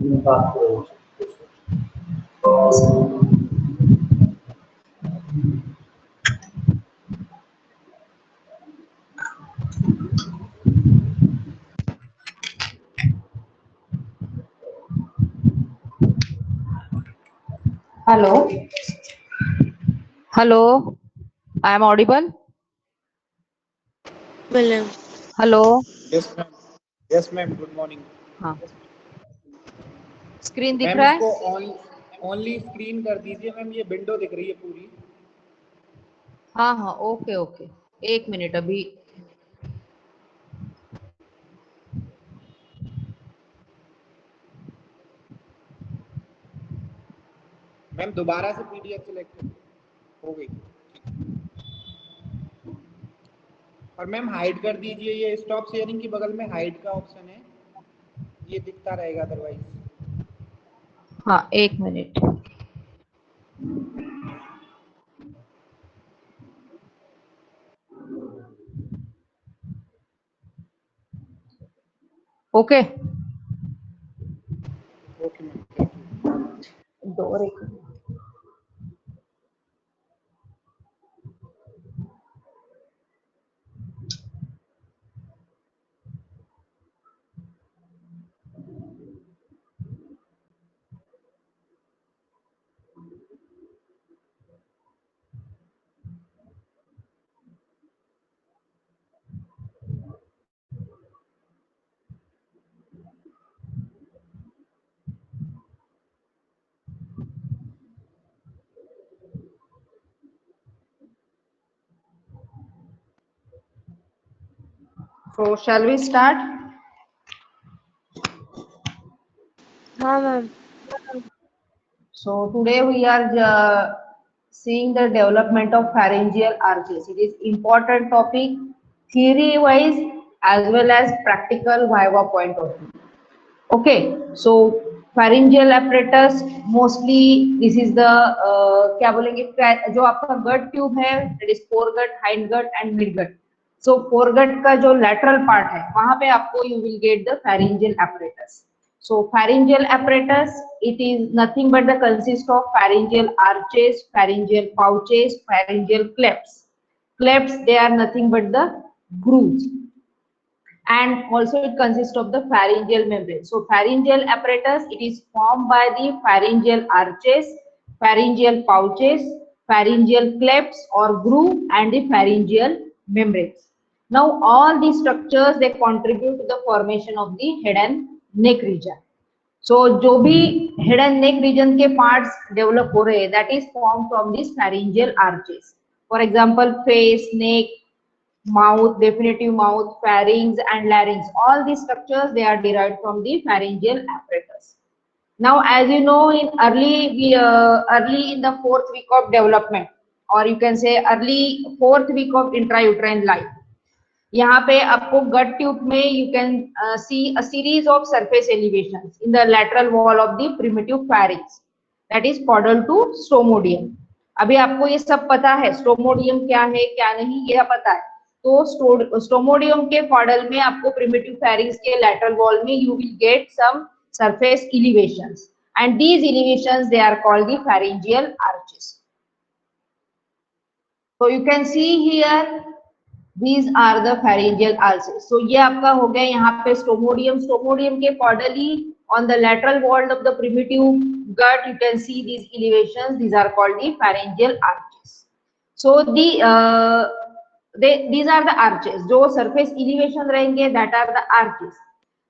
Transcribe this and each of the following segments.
Hello. Hello, I am audible. William. Hello, yes ma'am, yes ma'am, good morning. हाँ screen दिख ma'am रहा इसको है? ओनली स्क्रीन कर दीजिए मैम, ये विंडो दिख रही है पूरी। हाँ हाँ, ओके ओके, एक मिनट अभी। मैम दोबारा से पीडीएफ सिलेक्ट हो गई। और मैम हाइड कर दीजिए, ये स्टॉप शेयरिंग के बगल में हाइड का ऑप्शन है, ये दिखता रहेगा अदरवाइज। हाँ एक minute. Okay, okay ma'am, thank you. Door एक So shall we start? हाँ ma'am. So today we are seeing the development of pharyngeal arches. It is important topic, theory wise as well as practical viva point of view. Okay, so pharyngeal apparatus mostly this is the क्या बोलेंगे, जो आपका गट tube है, that is foregut, hindgut and midgut. So foregut का जो lateral part है वहां पे आपको you will get the pharyngeal apparatus. So pharyngeal apparatus, it is nothing but the consist of pharyngeal arches, pharyngeal pouches, pharyngeal clefts. Clefts, they are nothing but the grooves, and also it consists of the pharyngeal membrane. So pharyngeal apparatus, it is formed by the pharyngeal arches, pharyngeal pouches, pharyngeal clefts or groove and the pharyngeal membranes. Now all these structures, they contribute to the formation of the head and neck region. So जो भी head and neck region के parts develop हो रहे हैं, that is formed from these pharyngeal arches. For example, face, neck, mouth, definitive mouth, pharynx and larynx, all these structures, they are derived from the pharyngeal apparatus. Now as you know, in early in the fourth week of development, or you can say early fourth week of intrauterine life, यहाँ पे आपको gut tube में you can see a series of surface elevations in the lateral wall of the primitive pharynx, that is caudal to stomodium. अभी आपको ये सब पता है, स्टोमोडियम क्या है क्या नहीं, यह पता है. तो स्टोमोडियम के caudal में आपको primitive pharynx के lateral wall में you will get some surface elevations, and these elevations, they are called the pharyngeal arches. So you can see here, these are the pharyngeal arches. So ये आपका हो गया यहाँ पे स्टोमोडियम. स्टोमोडियम के caudally on the lateral wall of the primitive gut, you can see these elevations. These are called the pharyngeal arches. So these are the arches. जो surface elevation रहेंगे, that are the arches.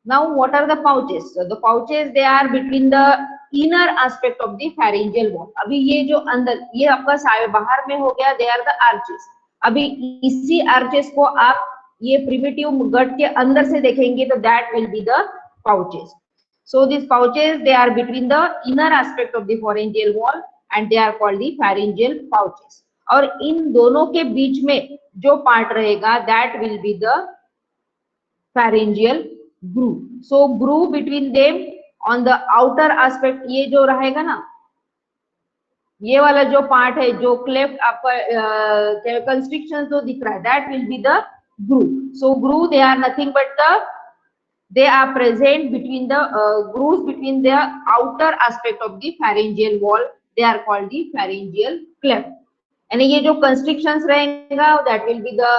Now what are the pouches? So the pouches, they are between the inner aspect of the pharyngeal wall. अभी ये जो अंदर, ये आपका बाहर में हो गया, they are the arches. अभी इसी arches को आप ये primitive gut के अंदर से देखेंगे तो that will be the pouches. So these pouches, they are between the inner aspect of the pharyngeal wall and they are called the pharyngeal pouches. और इन दोनों के बीच में जो part रहेगा, that will be the pharyngeal groove. So groove between them on the outer aspect, ये जो रहेगा ना, ये वाला जो पार्ट है, जो क्लेफ्ट आपका कंस्ट्रिक्शन जो दिख रहा है, that will be the groove. So groove, they are nothing but the They are present between the grooves between the outer aspect of the pharyngeal wall. They are called the pharyngeal cleft. यानी ये जो constrictions रहेगा that will be the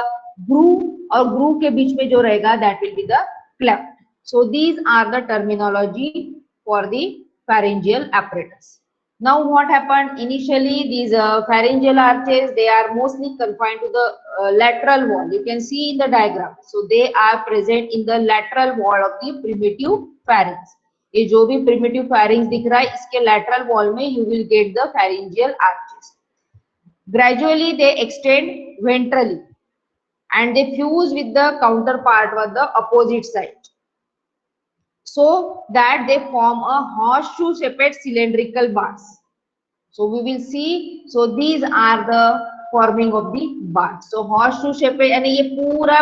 groove और groove के बीच में जो रहेगा that will be the cleft. So these are the terminology for the pharyngeal apparatus. Now what happened initially, these pharyngeal arches, they are mostly confined to the lateral wall. You can see in the diagram. So they are present in the lateral wall of the primitive pharynx. ये जो भी primitive pharynx दिख रहा है इसके lateral wall में you will get the pharyngeal arches. Gradually they extend ventrally and they fuse with the counterpart on the opposite side, so that they form a horseshoe shaped cylindrical bars. So we will see. So these are the forming of the bars. So horseshoe shaped यानी ये पूरा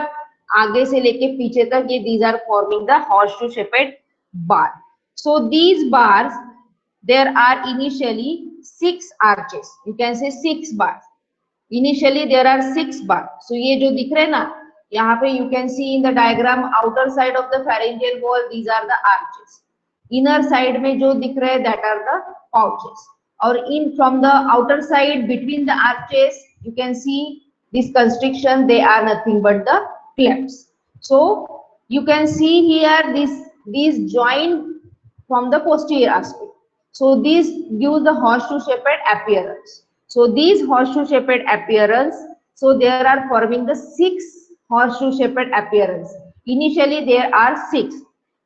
आगे से लेके पीछे तक ये these are forming the horseshoe shaped bar. So these bars, there are initially 6 arches. You can say 6 bars. Initially there are 6 bars. So ये जो दिख रहे हैं ना यहाँ पे you can see in the diagram outer side of the pharyngeal wall, these are the arches. Inner side में जो दिख रहे हैं that are the pouches. Or in from the outer side between the arches you can see this constriction, they are nothing but the clefts. So you can see here these join from the posterior aspect. So this gives the horseshoe shaped appearance. So these horseshoe shaped appearance, so there are forming the 6 horseshoe shaped appearance. Initially there are 6,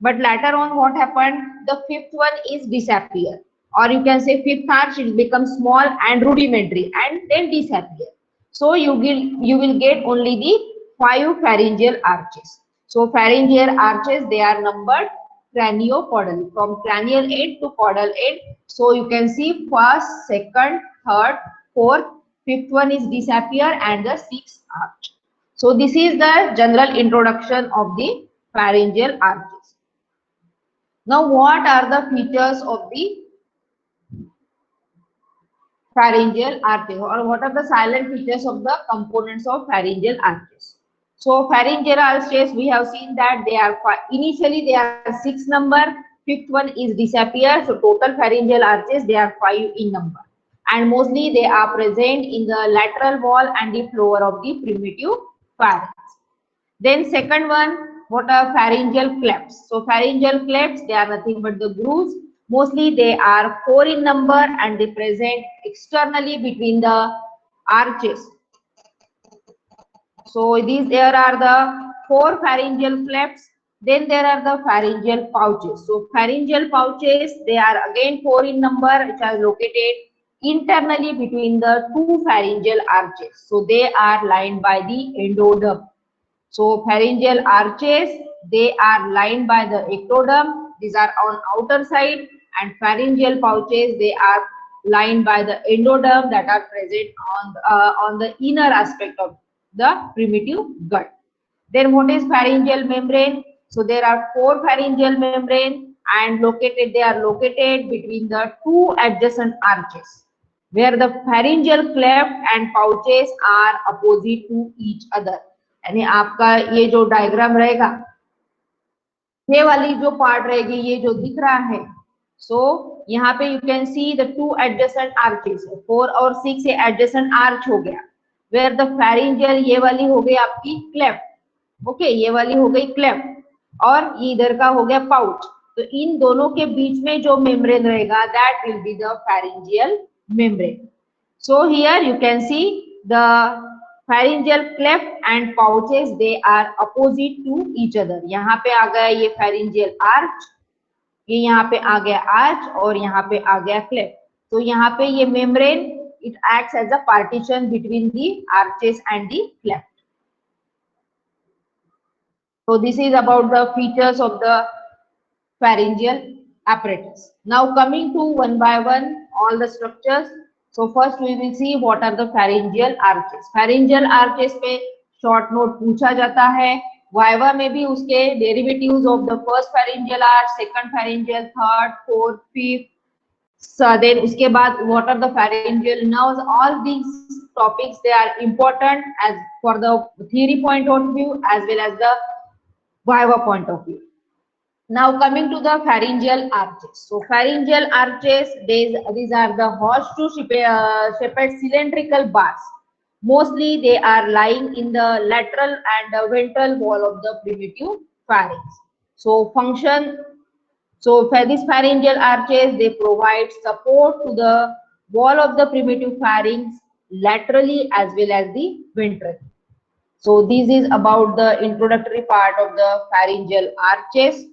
but later on what happened, the 5th one is disappear, or you can say 5th arch it becomes small and rudimentary and then disappear. So you will get only the 5 pharyngeal arches. So pharyngeal arches, they are numbered craniopodal from cranial end to caudal end. So you can see first, second, third, fourth, 5th one is disappear and the 6th arch. So this is the general introduction of the pharyngeal arches. Now what are the features of the pharyngeal arches, or what are the silent features of the components of pharyngeal arches? So pharyngeal arches, we have seen that they are initially they are 6 number, 5th one is disappear. So total pharyngeal arches, they are 5 in number, and mostly they are present in the lateral wall and the floor of the primitive pharynx. Then second one, what are pharyngeal clefts? So pharyngeal clefts, they are nothing but the grooves. Mostly they are 4 in number and they present externally between the arches. So these there are the 4 pharyngeal clefts. Then there are the pharyngeal pouches. So pharyngeal pouches, they are again 4 in number, which are located internally between the 2 pharyngeal arches. So they are lined by the endoderm. So pharyngeal arches, they are lined by the ectoderm. These are on outer side, and pharyngeal pouches, they are lined by the endoderm that are present on the inner aspect of the primitive gut. Then what is pharyngeal membrane? So there are 4 pharyngeal membrane and they are located between the 2 adjacent arches, where the pharyngeal cleft and pouches are opposite to each other. यानी आपका ये जो diagram रहेगा, ये वाली जो part रहेगी, ये जो दिख रहा है, सो यहाँ पे you can see the 2 adjacent arches, 4 और 6 से एडजेसेंट आर्च हो गया, वेयर द pharyngeal, ये वाली हो गई आपकी क्लेफ्ट, ओके, ये वाली हो गई क्लेफ्ट, और ये इधर का हो गया पाउच. तो इन दोनों के बीच में जो मेम्ब्रेन रहेगा, that will be the pharyngeal membrane. So here you can see the pharyngeal cleft and pouches, they are opposite to each other. यहाँ पे आ गया ये pharyngeal arch, ये यहाँ पे आ गया arch, और यहाँ पे आ गया cleft. तो यहाँ पे ये membrane, it acts as a partition between the arches and the cleft. So this is about the features of the pharyngeal apparatus. Now coming to one by one all the structures. So first we will see what are the pharyngeal arches. Pharyngeal arches पे short note पूछा जाता है, viva में भी उसके derivatives of the first pharyngeal arch, second pharyngeal, third, fourth, fifth. So then उसके बाद what are the pharyngeal nerves, all these topics, they are important as for the theory point of view as well as the viva point of view. Now coming to the pharyngeal arches. So pharyngeal arches, these are the horseshoe-shaped cylindrical bars. Mostly they are lying in the lateral and the ventral wall of the primitive pharynx. So function, so for these pharyngeal arches, they provide support to the wall of the primitive pharynx laterally as well as the ventrally. So this is about the introductory part of the pharyngeal arches.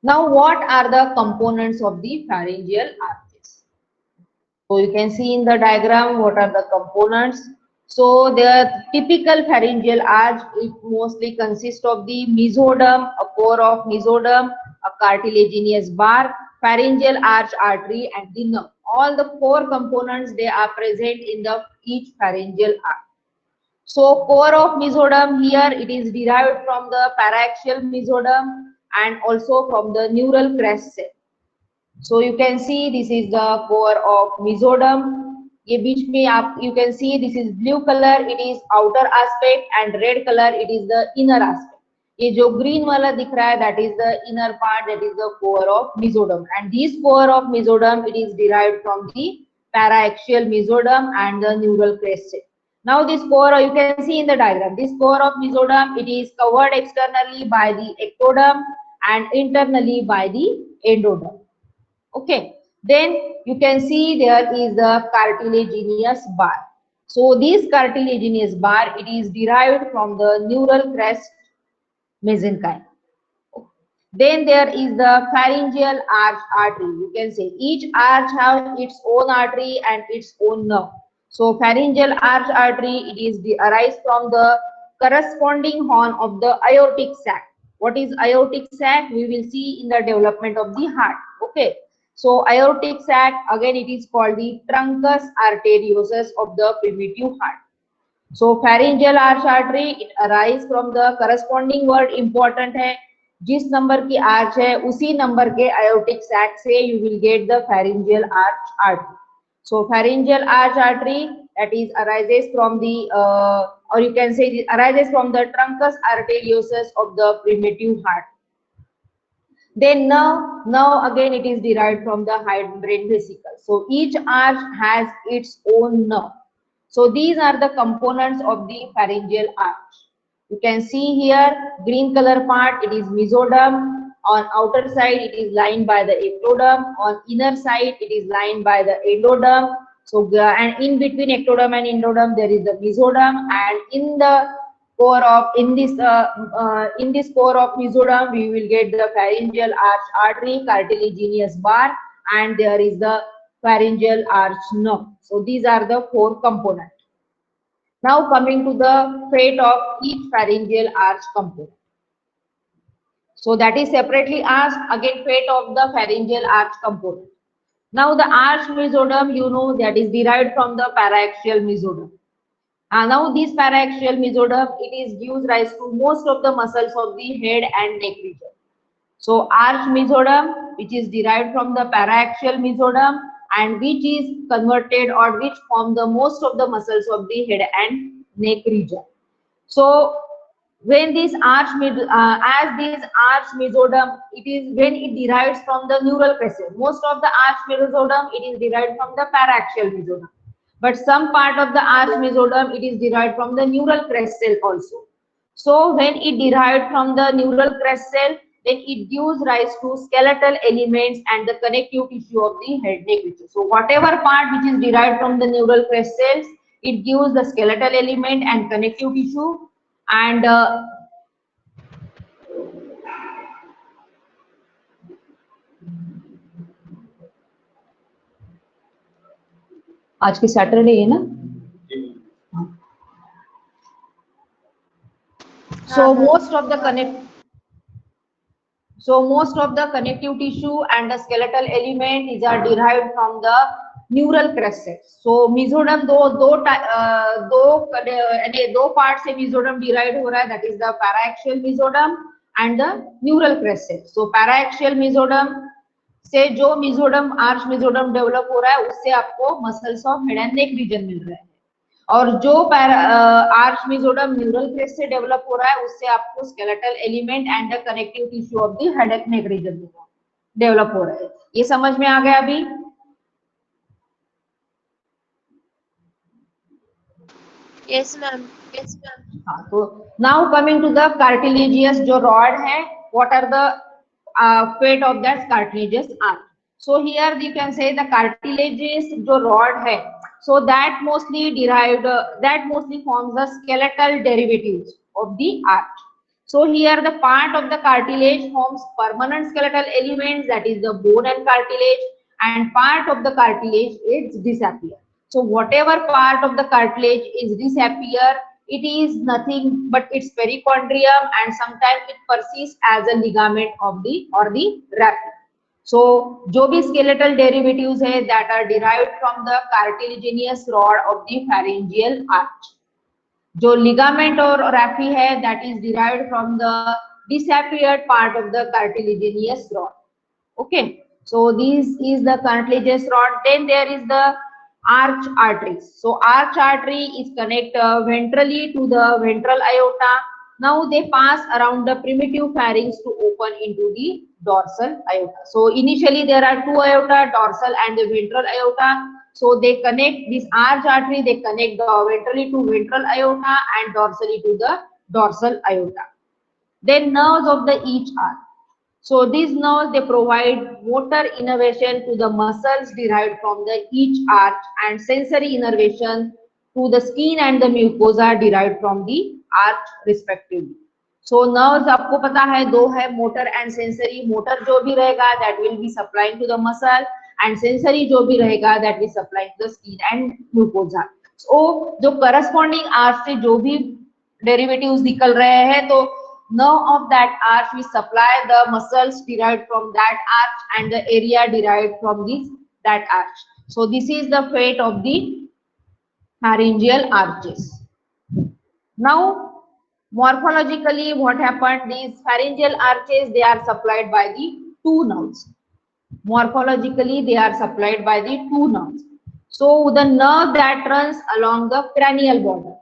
Now, what are the components of the pharyngeal arches? So you can see in the diagram what are the components. So the typical pharyngeal arch, it mostly consists of the mesoderm, a core of mesoderm, a cartilaginous bar, pharyngeal arch artery, and the nerve. All the four components, they are present in the each pharyngeal arch. So core of mesoderm, here it is derived from the paraxial mesoderm and also from the neural crest cell. So you can see this is the core of mesoderm. ये बीच में आप you can see this is blue color, it is outer aspect, and red color it is the inner aspect. ये जो green वाला दिख रहा है that is the inner part, that is the core of mesoderm, and this core of mesoderm it is derived from the paraxial mesoderm and the neural crest cell. Now this core, you can see in the diagram, this core of mesoderm, it is covered externally by the ectoderm and internally by the endoderm. Okay, then you can see there is the cartilaginous bar. So this cartilaginous bar, it is derived from the neural crest mesenchyme. Then there is the pharyngeal arch artery. You can say each arch has its own artery and its own nerve. So pharyngeal arch artery, it is arise from the corresponding horn of the aortic sac. What is aortic sac? We will see in the development of the heart. Okay. So aortic sac, again it is called the truncus arteriosus of the primitive heart. So pharyngeal arch artery, it arise from the corresponding word important है, जिस number की arch है उसी number के aortic sac से you will get the pharyngeal arch artery. So pharyngeal arch artery, that is arises from the or you can say it arises from the truncus arteriosus of the primitive heart. Then nerve again it is derived from the hindbrain vesicle. So each arch has its own nerve. So these are the components of the pharyngeal arch. You can see here green color part, it is mesoderm. On outer side it is lined by the ectoderm. On inner side it is lined by the endoderm. So and in between ectoderm and endoderm there is the mesoderm, and in the core of in this core of mesoderm we will get the pharyngeal arch artery, cartilaginous bar, and there is the pharyngeal arch nerve. So these are the four components. Now coming to the fate of each pharyngeal arch component. So that is separately asked. Again, fate of the pharyngeal arch component. Now the arch mesoderm, you know, that is derived from the paraxial mesoderm. Now this paraxial mesoderm, it is gives rise to most of the muscles of the head and neck region. So arch mesoderm, which is derived from the paraxial mesoderm and which is converted or which form the most of the muscles of the head and neck region. So when this arch as this arch mesoderm, it is when it derives from the neural crest cell. Most of the arch mesoderm, it is derived from the paraxial mesoderm. But some part of the arch mesoderm, it is derived from the neural crest cell also. So when it derived from the neural crest cell, then it gives rise to skeletal elements and the connective tissue of the head neck region. So whatever part which is derived from the neural crest cells, it gives the skeletal element and connective tissue. And आज की Saturday है ना. So most of the connective tissue and the skeletal element is are derived from the neural crest cells. So mesoderm दो parts से mesoderm derived हो रहा है, that is the paraxial mesoderm and the neural crest cells. So paraxial mesoderm से जो mesoderm arch mesoderm develop हो रहा है उससे आपको muscles of head and neck region मिल रहा है. और जो आर्च मेसोडर्म न्यूरल क्रेस्ट से डेवलप हो रहा है उससे आपको skeletal element and the connective tissue of the head and neck region develop हो रहा है। ये समझ में आ गया अभी? Yes, ma'am. हाँ, तो now coming to the cartilaginous जो रॉड है, what are the fate of that cartilaginous arch. So here you can say the cartilaginous जो रॉड है, so that mostly forms the skeletal derivatives of the arch. So here the part of the cartilage forms permanent skeletal elements, that is the bone and cartilage, and part of the cartilage is disappear. So whatever part of the cartilage is disappear, it is nothing but its perichondrium, and sometimes it persists as a ligament of the or the raphe. So जो भी skeletal derivatives है that are derived from the cartilaginous rod of the pharyngeal arch. जो ligament और raphe है that is derived from the disappeared part of the cartilaginous rod. Okay, so this is the cartilaginous rod. Then there is the arch arteries. So arch artery is connect ventrally to the ventral aorta. Now they pass around the primitive pharynx to open into the dorsal aorta. So initially there are two aorta, dorsal and the ventral aorta. So they connect this arch artery, they connect the ventrally to ventral aorta and dorsally to the dorsal aorta. Then nerves of the each arch. So these nerves, they provide motor innervation to the muscles derived from the each arch and sensory innervation to the skin and the mucosa derived from the arch respectively. So nerves आपको पता है दो है, motor and sensory. Motor जो भी रहेगा that will be supplying to the muscle, and sensory जो भी रहेगा that will supply to the skin and mucosa. So जो corresponding arch से जो भी derivatives निकल रहे हैं, तो nerve of that arch will supply the muscles derived from that arch and the area derived from that arch. So this is the fate of the pharyngeal arches. Now morphologically what happened, these pharyngeal arches, they are supplied by the two nerves. Morphologically they are supplied by the two nerves. So the nerve that runs along the cranial border.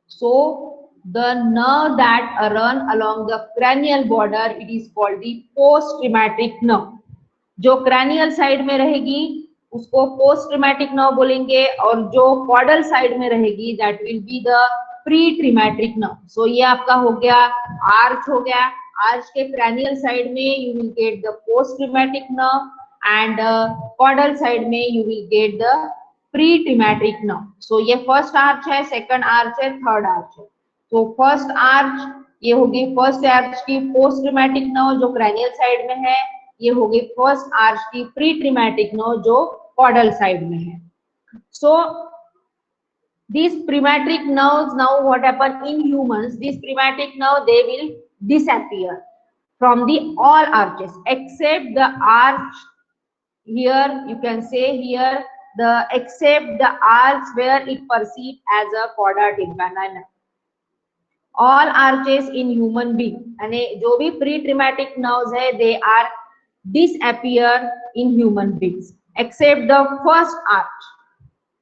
So the nerve that run along the cranial border, it is called the post traumatic nerve. जो cranial side में रहेगी उसको post traumatic nerve बोलेंगे, और जो caudal side में रहेगी that will be the pre traumatic nerve. So ये आपका हो गया arch हो गया. Arch के cranial side में you will get the post traumatic nerve, and caudal side में you will get the pre-traumatic nerve. So ये first arch है, second arch है, third arch है. So first arch ये होगी first arch की post traumatic nerve जो cranial side में है, ये होगी first arch की pre-traumatic nerve जो caudal side में है. So these prematic nerves, now what happen in humans, these prematic nerve they will disappear from the all arches except the arch. Here you can say here the except the arch where it perceived as a cauda tympani. All arches in human being and जो भी pre-traumatic nerves है they are disappear in human beings except the first arch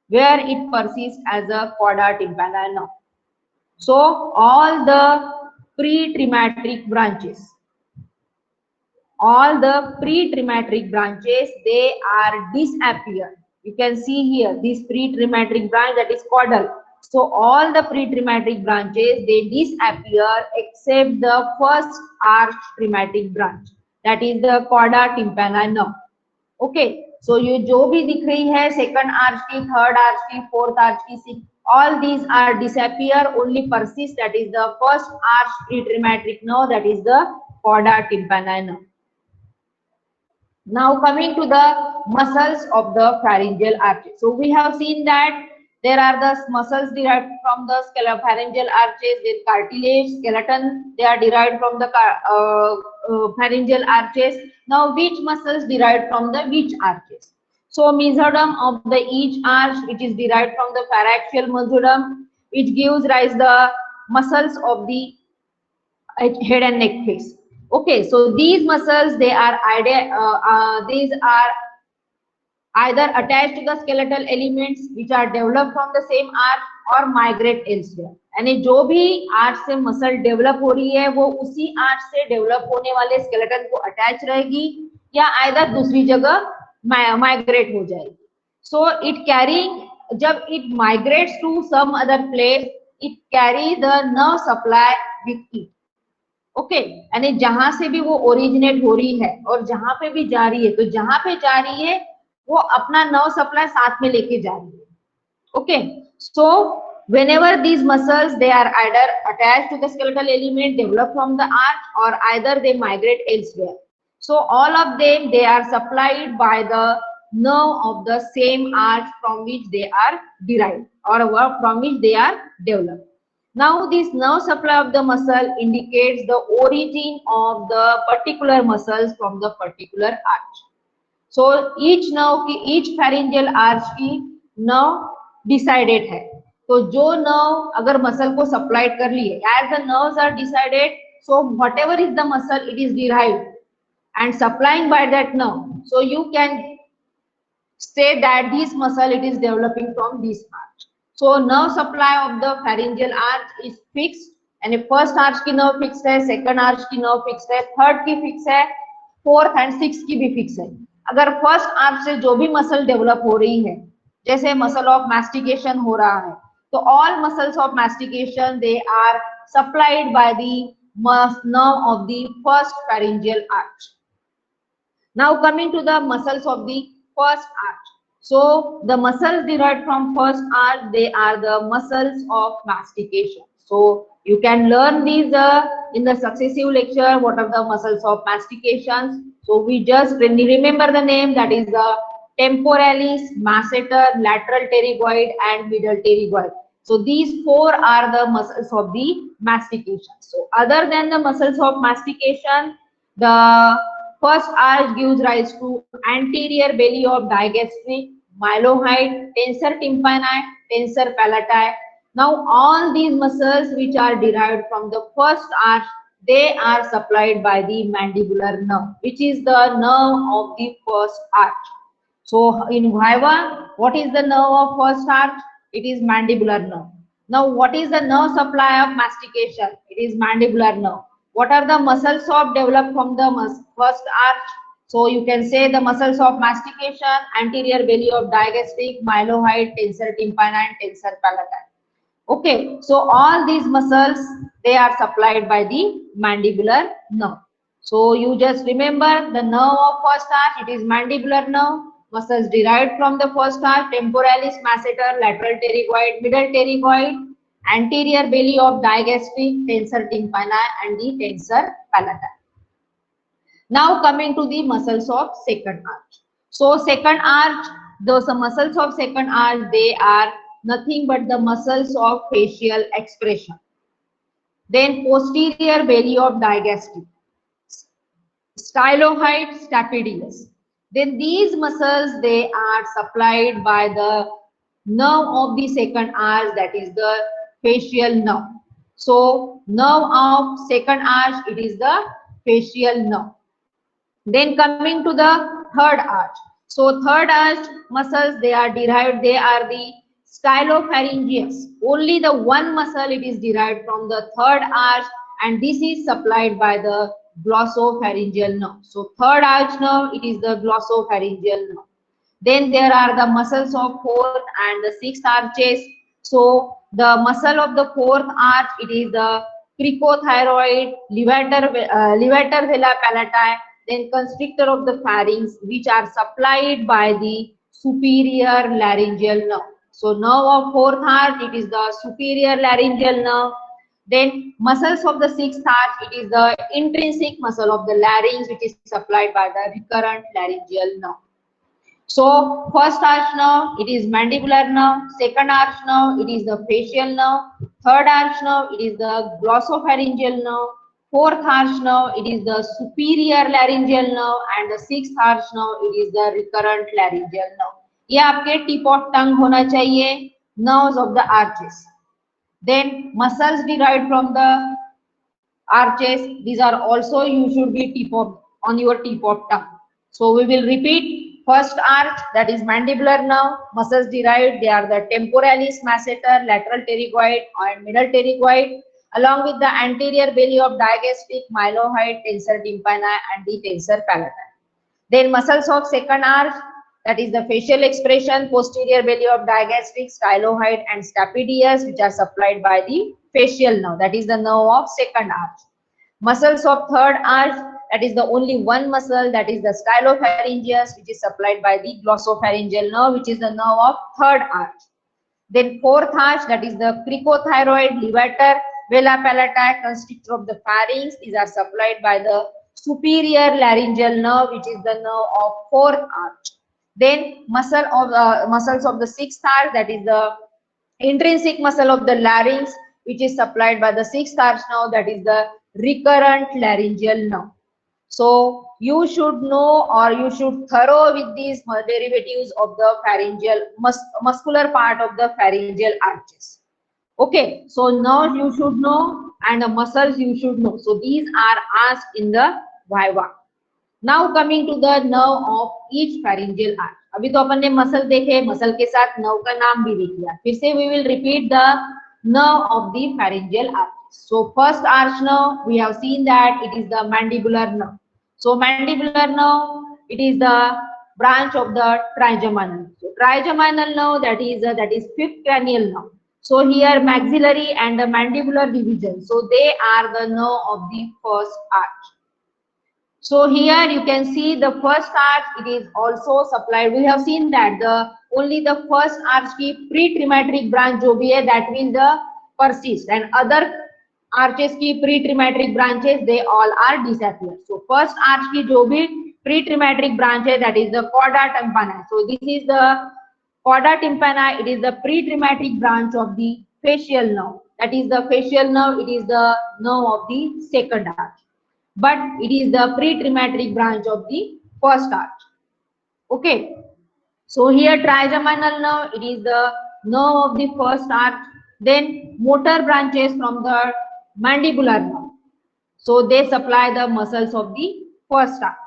where it persists as a cauda tympani. So all the pre-traumatic branches, all the pre-traumatic branches, they are disappear. You can see here this pre-traumatic branch that is caudal. So all the pre-traumatic branches they disappear except the first arch traumatic branch, that is the cauda tympani nerve. Okay, so ये जो भी दिख रही है second arch की, third arch की, fourth arch की, sixth, all these are disappear, only persist, that is the first arch pre-traumatic nerve, that is the cauda tympani nerve. Now coming to the muscles of the pharyngeal arches. So we have seen that there are the muscles derived from the pharyngeal arches, then cartilage, skeleton, they are derived from the pharyngeal arches. Now which muscles derived from the which arches? So mesoderm of the each arch, which is derived from the paraxial mesoderm, which gives rise the muscles of the head and neck face. Okay, so these muscles they are either attached to the skeletal elements which are developed from the same arch or migrate elsewhere. यानी जो भी arch से muscle develop हो रही है वो उसी arch से डेवलप होने वाले स्केलेटन को अटैच रहेगी या आइदर दूसरी जगह माइग्रेट हो जाएगी. So it carrying, जब it migrates to some other place, it carry the nerve supply with it. Okay यानी जहां से भी वो ओरिजिनेट हो रही है और जहां पे भी जा रही है, तो जहां पे जा रही है वो अपना नर्व सप्लाई साथ में लेके जा रही है. Okay, so whenever these muscles they are either attached to the skeletal element developed from the arch or either they migrate elsewhere, so all of them they are supplied by the nerve of the same arch from which they are derived or from which they are developed. Now this nerve supply of the muscle indicates the origin of the particular muscles from the particular arch. So each nerve की, each pharyngeal arch की nerve decided है. तो जो nerve अगर muscle को supplied कर ली है, as the nerves are decided, so whatever is the muscle it is derived and supplying by that nerve. So you can say that this muscle it is developing from this arch. So nerve supply of the pharyngeal arch is fixed, and first arch की nerve fixed है, second arch की nerve fixed है, third की fixed है, fourth and sixth की भी fixed है. अगर फर्स्ट आर्च से जो भी मसल डेवलप हो रही है, जैसे मसल ऑफ मैस्टिकेशन हो रहा है, तो all muscles of mastication they are supplied by the nerve of the first pharyngeal arch. Now coming to the muscles of the first arch. So the muscles derived from first arch, they are the muscles of mastication. So you can learn these in the successive lecture, what are the muscles of mastications. So we just remember the name, that is the temporalis, masseter, lateral pterygoid and middle pterygoid. So these four are the muscles of the mastication. So other than the muscles of mastication, the first arch gives rise to anterior belly of digastric, mylohyoid, tensor tympani, tensor palati. Now all these muscles which are derived from the first arch, they are supplied by the mandibular nerve, which is the nerve of the first arch. So in Viva, what is the nerve of first arch? It is mandibular nerve. Now what is the nerve supply of mastication? It is mandibular nerve. What are the muscles of developed from the first arch? So you can say the muscles of mastication, anterior belly of digastric, mylohyoid, tensor tympani and tensor palati. Okay, so all these muscles, they are supplied by the mandibular nerve. So you just remember the nerve of first arch, it is mandibular nerve. Muscles derived from the first arch, temporalis, masseter, lateral pterygoid, middle pterygoid, anterior belly of digastric, tensor tympani and the tensor palati. Now coming to the muscles of second arch. So second arch, those muscles of second arch, they are nothing but the muscles of facial expression. Then posterior belly of digastric, stylohyoid, stapedius. Then these muscles, they are supplied by the nerve of the second arch, that is the facial nerve. So nerve of second arch, it is the facial nerve. Then coming to the third arch. So third arch muscles, they are derived, they are the stylopharyngeus. Only the one muscle it is derived from the third arch, and this is supplied by the glossopharyngeal nerve. So third arch nerve, it is the glossopharyngeal nerve. Then there are the muscles of fourth and the sixth arches. So the muscle of the fourth arch, it is the cricothyroid, levator vela palati, then constrictor of the pharynx, which are supplied by the superior laryngeal nerve. So nerve of fourth arch, it is the superior laryngeal nerve. Then muscles of the sixth arch, it is the intrinsic muscle of the larynx, which is supplied by the recurrent laryngeal nerve. So first arch nerve, it is mandibular nerve. Second arch nerve, it is the facial nerve. Third arch nerve, it is the glossopharyngeal nerve. Fourth arch nerve, it is the superior laryngeal nerve, and the sixth arch nerve, it is the recurrent laryngeal nerve. ये आपके tip of tongue होना चाहिए, nerves of the arches. Then muscles derived from the arches, these are also you should be on your tip of tongue. So we will repeat. first arch, that is mandibular nerve. Muscles derived, they are the temporalis masseter, lateral pterygoid and middle pterygoid, along with the anterior belly of digastric, mylohyoid, tensor tympani and the tensor palatal. Then muscles of second arch, that is the facial expression, posterior belly of digastric, stylohyoid and stapedius, which are supplied by the facial nerve, that is the nerve of second arch. Muscles of third arch, that is the only one muscle, that is the stylopharyngeus, which is supplied by the glossopharyngeal nerve, which is the nerve of third arch. Then fourth arch, that is the cricothyroid, levator, vela palati, constrictor of the pharynx. These are supplied by the superior laryngeal nerve, which is the nerve of fourth arch. Then muscles of the sixth arch, that is the intrinsic muscle of the larynx, which is supplied by the sixth arch nerve, that is the recurrent laryngeal nerve. So you should know, or you should thorough with these derivatives of the pharyngeal muscular part of the pharyngeal arches. Okay, so now you should know, and the muscles you should know. So these are asked in the Viva. Now coming to the nerve of each pharyngeal arch. अभी तो अपन ने muscle देखे, muscle के साथ nerve का नाम भी लिख लिया. फिर से we will repeat the nerve of the pharyngeal arch. So first arch nerve, we have seen that it is the mandibular nerve. So mandibular nerve, it is the branch of the trigeminal. So trigeminal nerve, that is fifth cranial nerve. So here maxillary and the mandibular division. So they are the nerve of the first arch. So here you can see the first arch, it is also supplied. We have seen that only the first arch की pre-traumatic branch जो भी है, that will the persist, and other arches की pre-traumatic branches, they all are disappear. So first arch की जो भी pre-traumatic branch है, that is the chorda tympani. So this is the chorda tympani. It is the pre-traumatic branch of the facial nerve. That is the facial nerve. It is the nerve of the second arch, but it is the pre-traumatic branch of the first arch. Okay. So here trigeminal nerve, it is the nerve of the first arch. Then motor branches from the mandibular nerve. So they supply the muscles of the first arch.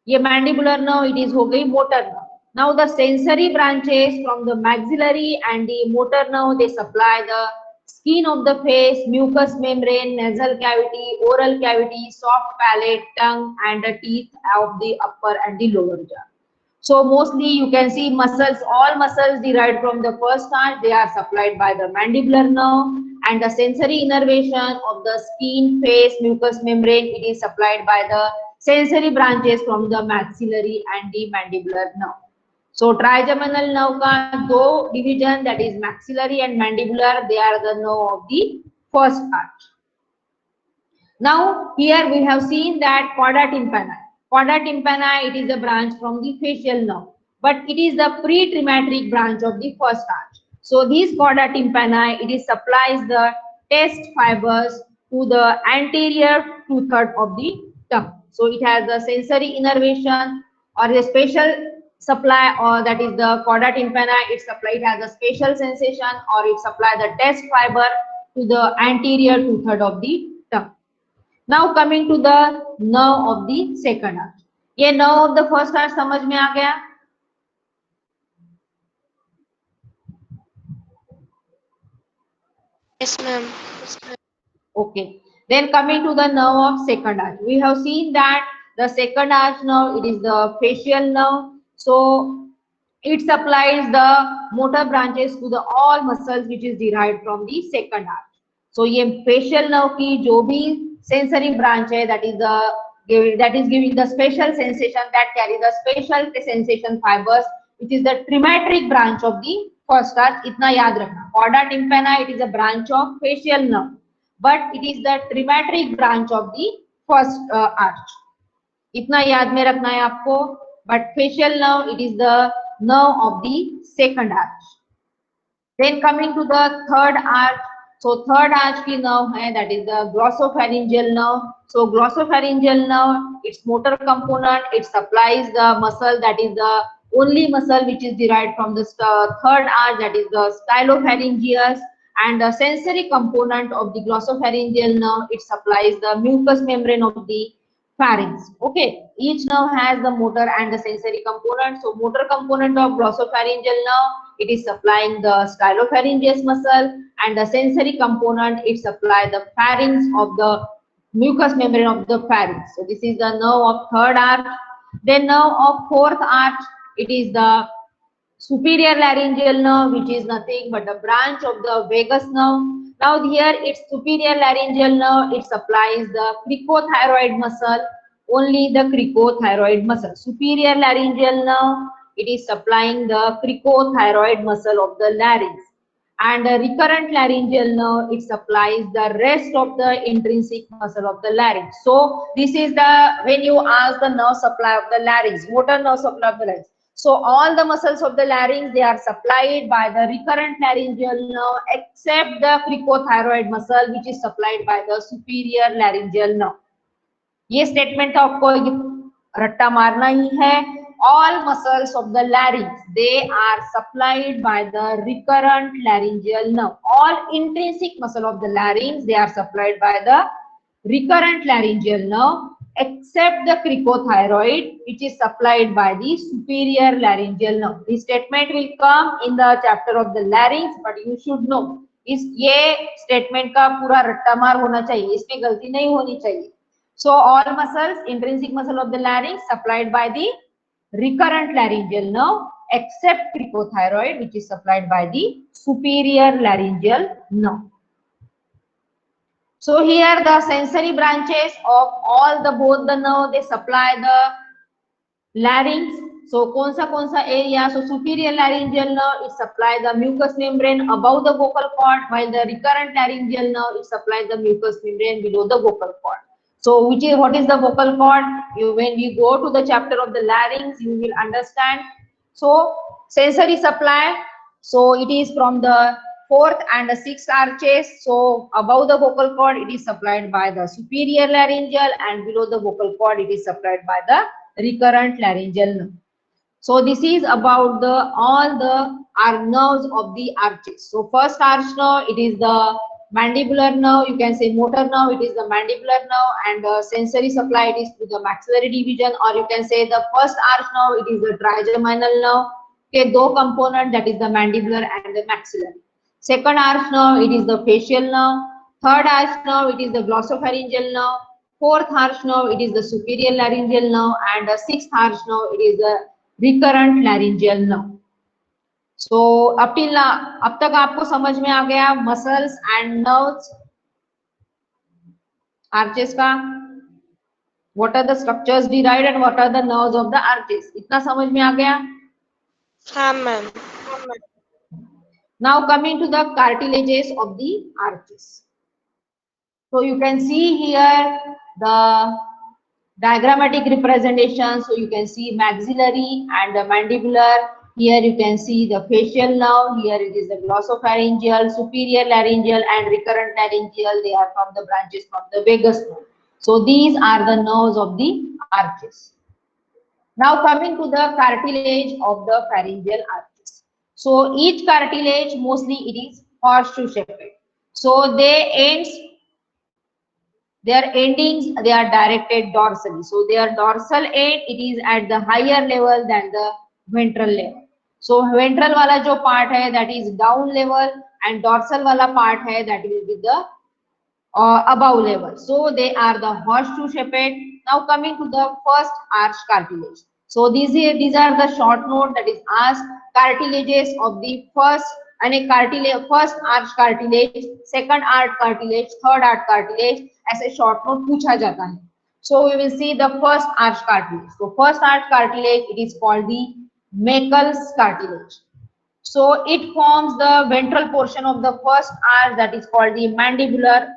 ये mandibular nerve, it is हो गई motor nerve. Now the sensory branches from the maxillary and the motor nerve, they supply the skin of the face, mucous membrane, nasal cavity, oral cavity, soft palate, tongue and the teeth of the upper and the lower jaw. So mostly you can see muscles, all muscles derived from the first arch, they are supplied by the mandibular nerve, and the sensory innervation of the skin, face, mucous membrane, it is supplied by the sensory branches from the maxillary and the mandibular nerve. So trigeminal nerve का दो division, that is maxillary and mandibular, they are the nerve of the first arch. Now here we have seen that chorda tympani. Chorda tympani, it is a branch from the facial nerve, but it is the pre-traumatic branch of the first arch. So this chorda tympani, it is supplies the test fibers to the anterior two-thirds of the tongue. So it has the sensory innervation or a special supply, or that is the chorda tympani, it has a special sensation, or it supply the test fiber to the anterior two-thirds of the tongue. Now coming to the nerve of the second arch. ये nerve of the first arch समझ में आ गया? Yes, ma'am. Okay. Then coming to the nerve of second arch. We have seen that the second arch nerve, it is the facial nerve. So it supplies the motor branches to the all muscles which is derived from the second arch. So ये facial nerve की जो भी sensory branch है, that is giving the special sensation, that carry the special sensation fibers, which is the trimatric branch of the first arch. इतना याद रखना. Chorda tympani, it is a branch of facial nerve, but it is the trimatric branch of the first arch. इतना याद में रखना है आपको. But facial nerve, it is the nerve of the second arch. Then coming to the third arch. So third arch की nerve है, that is the glossopharyngeal nerve. So glossopharyngeal nerve, its motor component, it supplies the muscle, that is the only muscle which is derived from the third arch, that is the stylopharyngeus, and the sensory component of the glossopharyngeal nerve, it supplies the mucous membrane of the pharynx. Okay, each nerve has the motor and the sensory component. So motor component of glossopharyngeal nerve, it is supplying the stylopharyngeus muscle, and the sensory component, it supply the pharynx of the mucous membrane of the pharynx. So this is the nerve of third arch. Then nerve of fourth arch, it is the superior laryngeal nerve, which is nothing but a branch of the vagus nerve. Now here it's superior laryngeal nerve, it supplies the cricothyroid muscle, only the cricothyroid muscle. Superior laryngeal nerve, it is supplying the cricothyroid muscle of the larynx. And the recurrent laryngeal nerve, it supplies the rest of the intrinsic muscle of the larynx. So this is the, when you ask the nerve supply of the larynx, motor nerve supply of the larynx. So all the muscles of the larynx, they are supplied by the recurrent laryngeal nerve except the cricothyroid muscle, which is supplied by the superior laryngeal nerve. ये statement आपको रट्टा मारना ही है. All muscles of the larynx, they are supplied by the recurrent laryngeal nerve. All intrinsic muscle of the larynx, they are supplied by the recurrent laryngeal nerve except the cricothyroid, which is supplied by the superior laryngeal nerve. This statement will come in the chapter of the larynx, but you should know इस ये statement का पूरा रट्टामार होना चाहिए, इसमें गलती नहीं होनी चाहिए. So all muscles, intrinsic muscle of the larynx supplied by the recurrent laryngeal nerve except cricothyroid, which is supplied by the superior laryngeal nerve. So here the sensory branches of all the both the nerve, they supply the larynx. So कौन सा area? So superior laryngeal nerve, it supplies the mucous membrane above the vocal cord, while the recurrent laryngeal nerve, it supplies the mucous membrane below the vocal cord. So what is the vocal cord? When we go to the chapter of the larynx, you will understand. So sensory supply, so it is from the fourth and the sixth arches. So above the vocal cord, it is supplied by the superior laryngeal, and below the vocal cord, it is supplied by the recurrent laryngeal nerve. So this is about the all the nerves of the arches. So first arch nerve, it is the mandibular nerve, you can say motor nerve, it is the mandibular nerve, and the sensory supply, it is to the maxillary division, or you can say the first arch nerve, it is the trigeminal nerve. Okay, two component, that is the mandibular and the maxillary. Second arch nerve, it is the facial nerve. Third arch nerve, it is the glossopharyngeal nerve. Fourth arch nerve, it is the superior laryngeal nerve, and the sixth arch nerve, it is the recurrent laryngeal nerve. So अब तक आपको समझ में आ गया muscles and nerves arches का, what are the structures derived and what are the nerves of the arches. इतना समझ में आ गया? हाँ ma'am. Now coming to the cartilages of the arches. So you can see here the diagrammatic representation. So you can see maxillary and the mandibular. Here you can see the facial nerve. Here it is the glossopharyngeal, superior laryngeal, and recurrent laryngeal. They are from the branches from the vagus nerve. So these are the nerves of the arches. Now coming to the cartilage of the pharyngeal arches. So each cartilage, mostly it is horseshoe shaped. So their endings, they are directed dorsally. So their dorsal end, it is at the higher level than the ventral level. So ventral wala jo part hai, that is down level, and dorsal wala part hai, that will be the above level. So they are the horseshoe shaped. Now coming to the first arch cartilage. So these are the short note that is asked cartilages of the first first arch cartilage, second arch cartilage, third arch cartilage. ऐसे short note पूछा जाता है. So we will see the first arch cartilage. So first arch cartilage, it is called the Meckel's cartilage. So it forms the ventral portion of the first arch, that is called the mandibular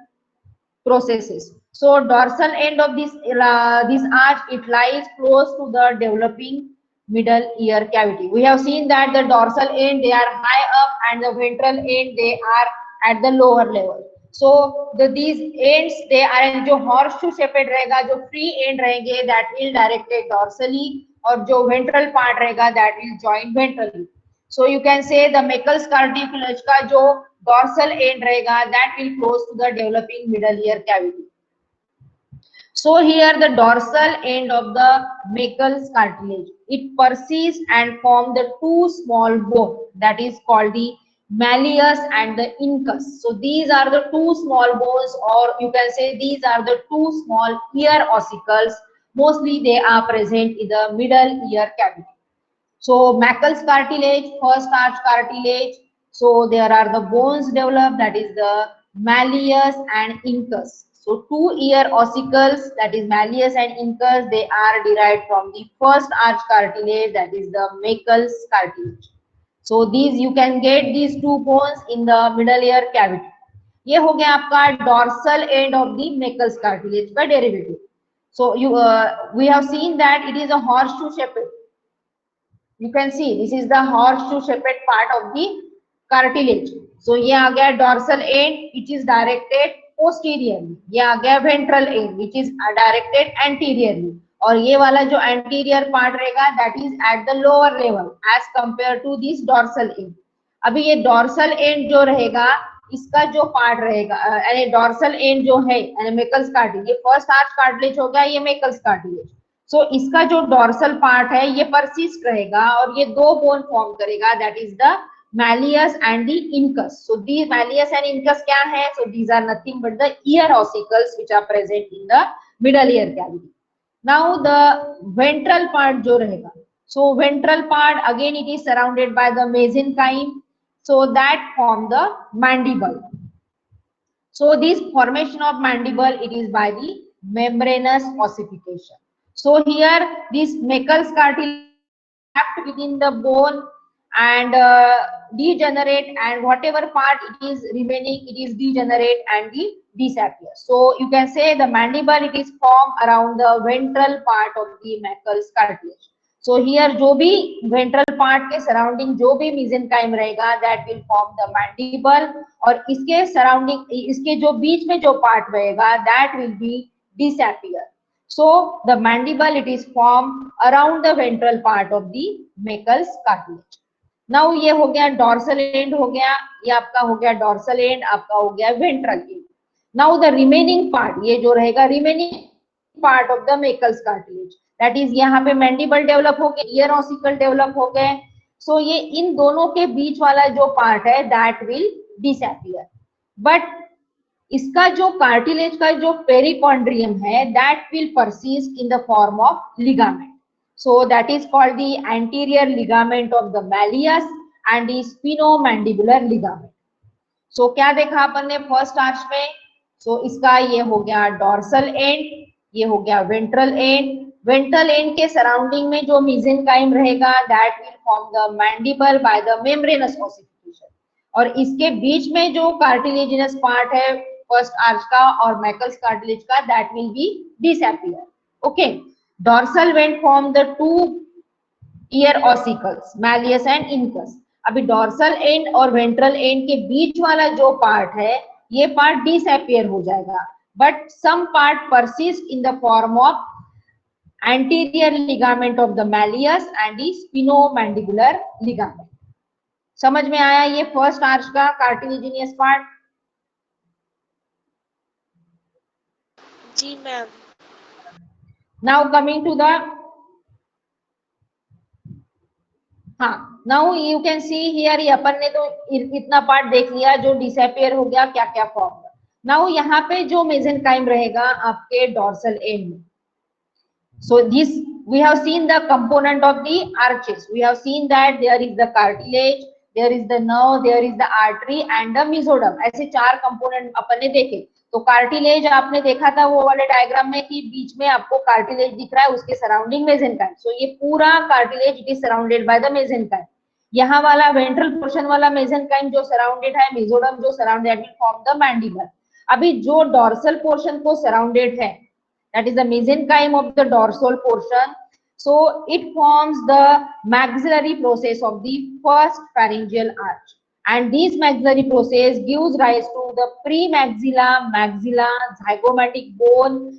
processes. So dorsal end of this arch, it lies close to the developing middle ear cavity. We have seen that the dorsal end, they are high up, and the ventral end, they are at the lower level. So these ends, they are जो horseshoe shaped रहेगा, जो free end रहेंगे, that will directed dorsally, और जो ventral part रहेगा, that will join ventrally. So you can say the Meckel's cartilage का जो dorsal end रहेगा, that will close to the developing middle ear cavity. So here the dorsal end of the Meckel's cartilage, it persists and form the two small bones that is called the malleus and the incus. So these are the two small bones, or you can say these are the two small ear ossicles. Mostly they are present in the middle ear cavity. So Meckel's cartilage, first arch cartilage. So there are the bones developed, that is the malleus and incus. So two ear ossicles, that is malleus and incus, they are derived from the first arch cartilage, that is the Meckel's cartilage. So these you can get these two bones in the middle ear cavity. ये हो गया आपका dorsal end of the Meckel's cartilage का derivative. So we have seen that it is a horseshoe shaped. You can see this is the horseshoe shaped part of the cartilage. So ये आ गया dorsal end which is directed posteriorly. ये आ गया ventral end which is directed anteriorly. और ये वाला जो anterior part रहेगा that is at the lower level as compared to this dorsal end. अभी ये dorsal end जो रहेगा इसका जो पार्ट रहेगा यानी डॉर्सल एंड जो है यानी मेकल्स कार्टिलेज, ये फर्स्ट आर्च कार्टिलेज हो गया, ये मेकल्स कार्टिलेज. सो इसका जो डॉर्सल पार्ट है ये परसिस्ट रहेगा और ये दो बोन फॉर्म करेगा, that is the malleus and the incus. So these malleus and incus क्या है? So these are nothing but the ear ossicles which are present in the middle ear cavity. Now the ventral part जो रहेगा, so ventral part again it is surrounded by the mesenchyme, so that form the mandible. So this formation of mandible it is by the membranous ossification. So here this Meckel's cartilage trapped within the bone and degenerate, and whatever part it is remaining it is degenerate and disappear. So you can say the mandible it is formed around the ventral part of the Meckel's cartilage. So here जो भी ventral part के surrounding जो भी mesenchyme रहेगा that will form the mandible, और इसके surrounding इसके जो बीच में जो part रहेगा that will be disappear. So the mandible it is formed around the ventral part of the Meckel's cartilage. Now ये हो गया dorsal end हो गया, ये आपका हो गया dorsal end, आपका हो गया ventral end. Now the remaining part ये जो रहेगा remaining part of the Meckel's cartilage, that is यहाँ पे mandible develop हो गए, ear ossicle develop हो गए. So ये इन दोनों के बीच वाला जो part है that will disappear. But इसका जो cartilage का जो perichondrium है that will persist in the form of ligament. So that is called the anterior ligament of the malleus and the spinomandibular ligament. So क्या देखा अपन ने फर्स्ट आर्च में? So इसका ये हो गया dorsal end, ये हो गया ventral end. Ventral end के surrounding में जो mesenchyme रहेगा that will form the mandible by the membranous ossification. और इसके बीच में जो cartilaginous part है फर्स्ट आर्च का और Meckel's cartilage का that will be disappear. Okay. Dorsal vent form the two ear ossicles, malleus and incus. अभी dorsal end और ventral end के बीच वाला जो part है ये part disappear हो जाएगा, but some part persist in the form of anterior ligament of the malleus and the spinomandibular ligament. समझ में आया ये फर्स्ट आर्च का cartilaginous part? जी ma'am. Now coming to the now you can see here ये अपन ने तो इतना पार्ट देख लिया जो डिसअपियर हो गया, क्या क्या फॉर्म हुआ. नाउ यहाँ पे जो मेसेनकाइम रहेगा आपके डॉर्सल एंड में. So this we have seen the component of the arches. We have seen that there is the cartilage, there is the nerve, there is the artery and the mesoderm. ऐसे चार component अपन ने देखे. तो cartilage आपने देखा था वो वाले डायग्राम में कि बीच में आपको कार्टिलेज दिख रहा है, उसके सराउंडिंग मेसेनकाइम. सो ये पूरा cartilage it is surrounded by the mesenchyme. यहाँ वाला वेंट्रल पोर्शन वाला मेसेनकाइम जो सराउंडेड है, मेसोडर्म जो surrounded will form the mandible. अभी जो डॉर्सल पोर्शन को सराउंडेड है that is the mesenchyme of the dorsal portion, so it forms the maxillary process of the first pharyngeal arch, and this maxillary process gives rise to the premaxilla, maxilla, zygomatic bone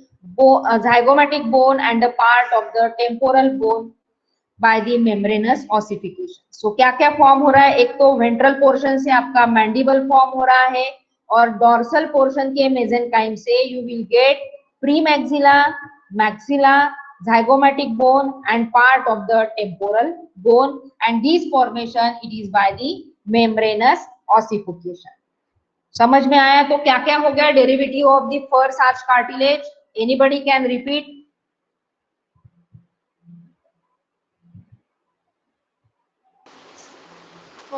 and a part of the temporal bone by the membranous ossification. So क्या क्या form हो रहा है? एक तो ventral portion से आपका mandible form हो रहा है और डॉर्सल पोर्शन के मेसेनकाइम से you will get pre-maxilla, maxilla, zygomatic bone and part of the temporal bone, and this formation it is by the membranous ossification. समझ में आया? तो क्या क्या हो गया derivative of the first arch cartilage? Anybody can repeat?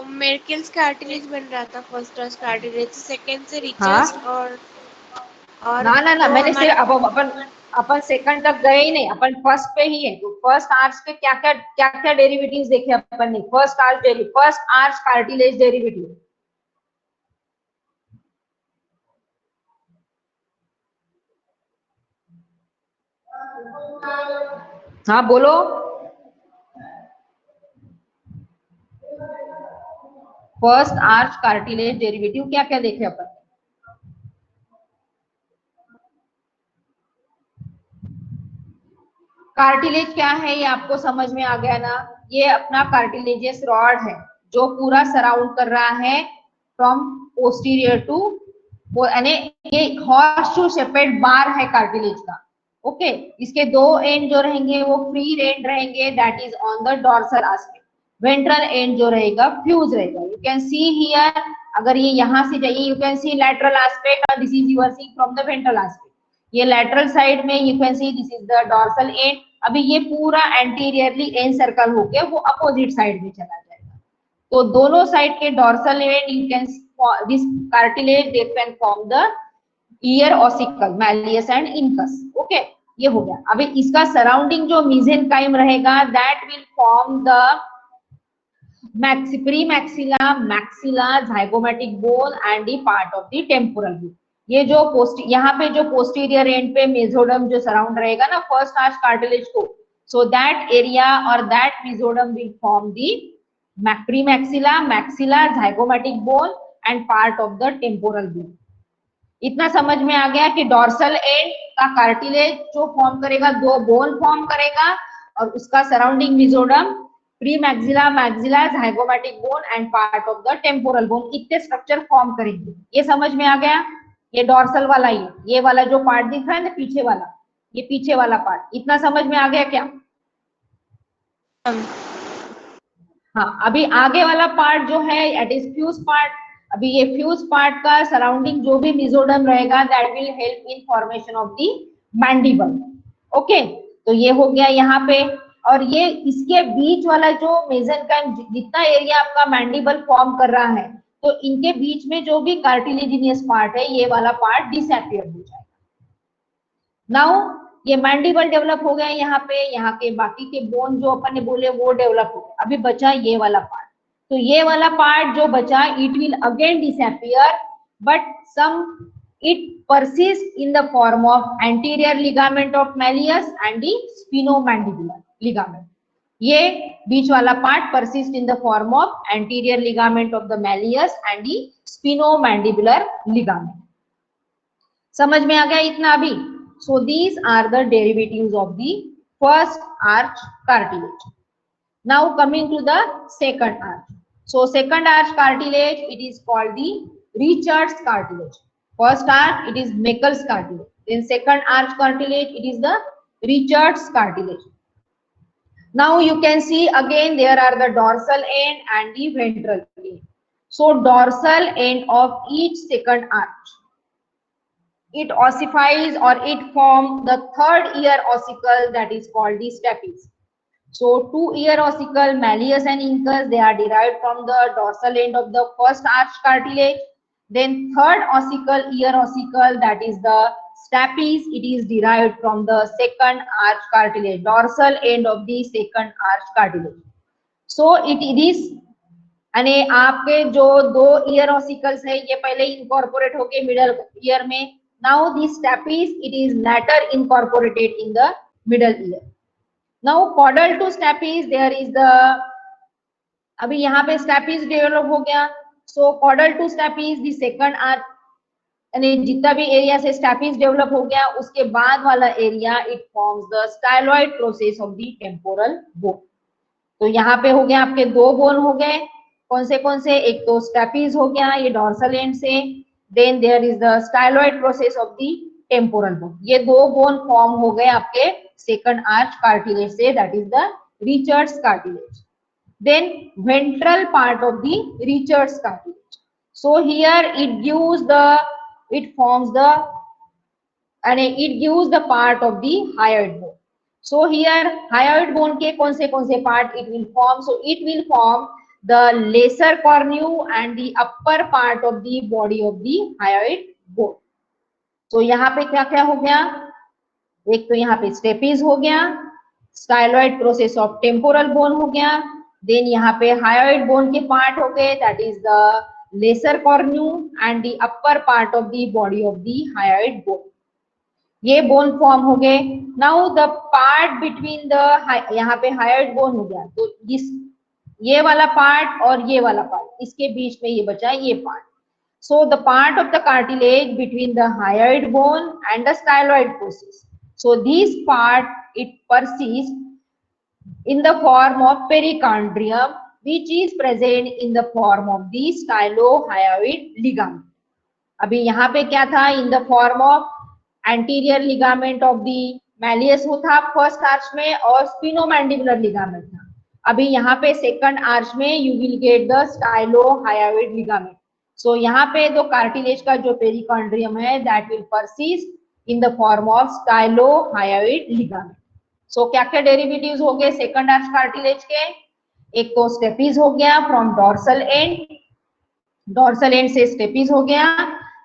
Meckel's cartilage बन रहा था फर्स्ट आर्च कार्टिलेज, सेकंड से हाँ? रिचेस्ट और ना ना ना, तो मैंने हमारे अब अपन सेकंड तक गए ही नहीं, अपन फर्स्ट पे ही है। तो फर्स्ट आर्च के क्या क्या डेरिवेटिव्स देखे अपन ने? First arch cartilage derivative. हाँ बोलो। फर्स्ट आर्च कार्टिलेज डेरिवेटिव क्या क्या देखे अपन? कार्टिलेज क्या है ये आपको समझ में आ गया ना? ये अपना कार्टिलेजियस रॉड है जो पूरा सराउंड कर रहा है फ्रॉम पोस्टीरियर टू, यानी ये हॉर्स शू शेपेड बार है कार्टिलेज का। ओके, इसके दो एंड जो रहेंगे वो फ्री एंड रहेंगे, that is on the dorsal aspect. Ventral and जो रहेगा फ्यूज रहेगा। यू कैन सी हियर, अगर ये यहां से जाइए you can see lateral aspect, this is you are seeing from the ventral aspect. ये लैटरल साइड में you can see this is the dorsal end. अभी ये पूरा एंटीरियरली एन सर्कल होके वो अपोजिट साइड में चला जाएगा। तो दोनों साइड के dorsal end you can this cartilage they can form the ear ossicle, malleus and incus. Okay, ये हो गया। अभी इसका सराउंडिंग जो मेसेनकाइम रहेगा that will form the premaxilla, maxilla, zygomatic bone and the part of the temporal bone। ये जो यहाँ पे जो पोस्टीरियर एंड पे मेसोडम जो सराउंड रहेगा ना फर्स्ट आर्च कार्टिलेज को, सो दैट एरिया और that mesoderm will form the premaxilla, maxilla, zygomatic bone and part of the temporal bone। इतना समझ में आ गया कि डॉर्सल एंड का कार्टिलेज जो फॉर्म करेगा दो बोन फॉर्म करेगा और उसका surrounding mesoderm premaxilla, maxilla, zygomatic bone and part of the temporal bone, इतने स्ट्रक्चर फॉर्म करेंगे। ये समझ में आ गया? ये डॉर्सल वाला ही, ये वाला जो पार्ट दिख रहा है ना पीछे वाला, ये पीछे वाला पार्ट, इतना समझ में आ गया क्या? हाँ, अभी आगे वाला पार्ट जो है इट इज फ्यूज पार्ट। अभी ये फ्यूज पार्ट का सराउंडिंग जो भी मेसोडम रहेगा that will help in formation of the mandible. Okay, तो ये हो गया यहाँ पे। और ये इसके बीच वाला जो मेसेनकाइम जितना एरिया आपका मैंडिबल फॉर्म कर रहा है, तो इनके बीच में जो भी कार्टिलेजिनियस पार्ट है ये वाला पार्ट डिसअपियर हो जाएगा। नाउ ये मैंडिबल डेवलप हो गया यहाँ पे, यहाँ के बाकी के बोन जो अपन ने बोले वो डेवलप हो गया। अभी बचा ये वाला पार्ट। तो ये वाला पार्ट जो बचा it will again disappear, but some it persists in the form of anterior ligament of malleus and the spinomandibular ligament। ये बीच वाला part persist in the form of anterior ligament of the malleus and the spinomandibular ligament। समझ में आ गया इतना अभी? So these are the derivatives of the first arch cartilage। Now coming to the second arch। So second arch cartilage it is called the Richards cartilage। First arch it is Meckel's cartilage, then second arch cartilage it is the Richards cartilage। Now you can see again there are the dorsal end and the ventral end। So dorsal end of each second arch it ossifies or it forms the third ear ossicle that is called the stapes। So two ear ossicle malleus and incus they are derived from the dorsal end of the first arch cartilage। Then third ossicle, ear ossicle, that is the stapes, it is derived from the second arch cartilage, dorsal end of the second arch cartilage। So it is यानी आपके जो दो ear ossicles है ये पहले incorporate होके middle ear में। Now this stapes it is later incorporated in the middle ear. Now caudal to stapes there is the, अभी यहाँ पे स्टैपीज डेवलप हो गया। So caudal to stapes the second arch, यानी जितना भी एरिया से स्टैपीज डेवलप हो गया उसके बाद वाला area it forms the styloid process of the temporal bone. तो यहाँ पे हो गया आपके दो बोन हो गए, कौन से? एक तो स्टैपीज हो गया ये डॉर्सल एंड से, then there is the styloid process of the temporal bone. ये दो बोन फॉर्म हो गए आपके सेकंड आर्च कार्टिलेज से, that is the Reichert's cartilage. Then ventral part of the Richards cartilage. So here it forms the and it gives the part of the hyoid bone. So here hyoid bone के कौन से part it will form? So it will form the lesser cornu and the upper part of the body of the hyoid bone. So यहाँ पे क्या क्या हो गया? एक तो यहाँ पे स्टेपीज हो गया, styloid process of temporal bone हो गया, देन यहाँ पे हायोइड बोन के पार्ट हो गए, that is the lesser cornu and the upper part of the body of the hyoid bone. ये बोन फॉर्म हो गए। Now the part between the, यहाँ पे हायोइड बोन हो गया, तो इस ये वाला पार्ट और ये वाला पार्ट, इसके बीच में ये बचा ये part. So the part of the cartilage between the hyoid bone and the styloid process. So this part it persists in the form of perichondrium, which is present in the form of the stylohyoid ligament. अभी यहाँ पे क्या था? In the form of anterior ligament of the malleus था first arch में, और स्पिनोमैंडिबुलर ligament था। अभी यहाँ पे सेकंड आर्च में you will get the stylohyoid ligament. So यहाँ पे जो कार्टिलेज का जो पेरिकॉन्ड्रियम है, that will persist in the form of stylohyoid ligament. So क्या क्या डेरिवेटिव्स हो गए सेकंड आर्च कार्टिलेज के? एक तो स्टेपीज हो गया फ्रॉम डॉर्सल एंड से स्टेपीज हो गया,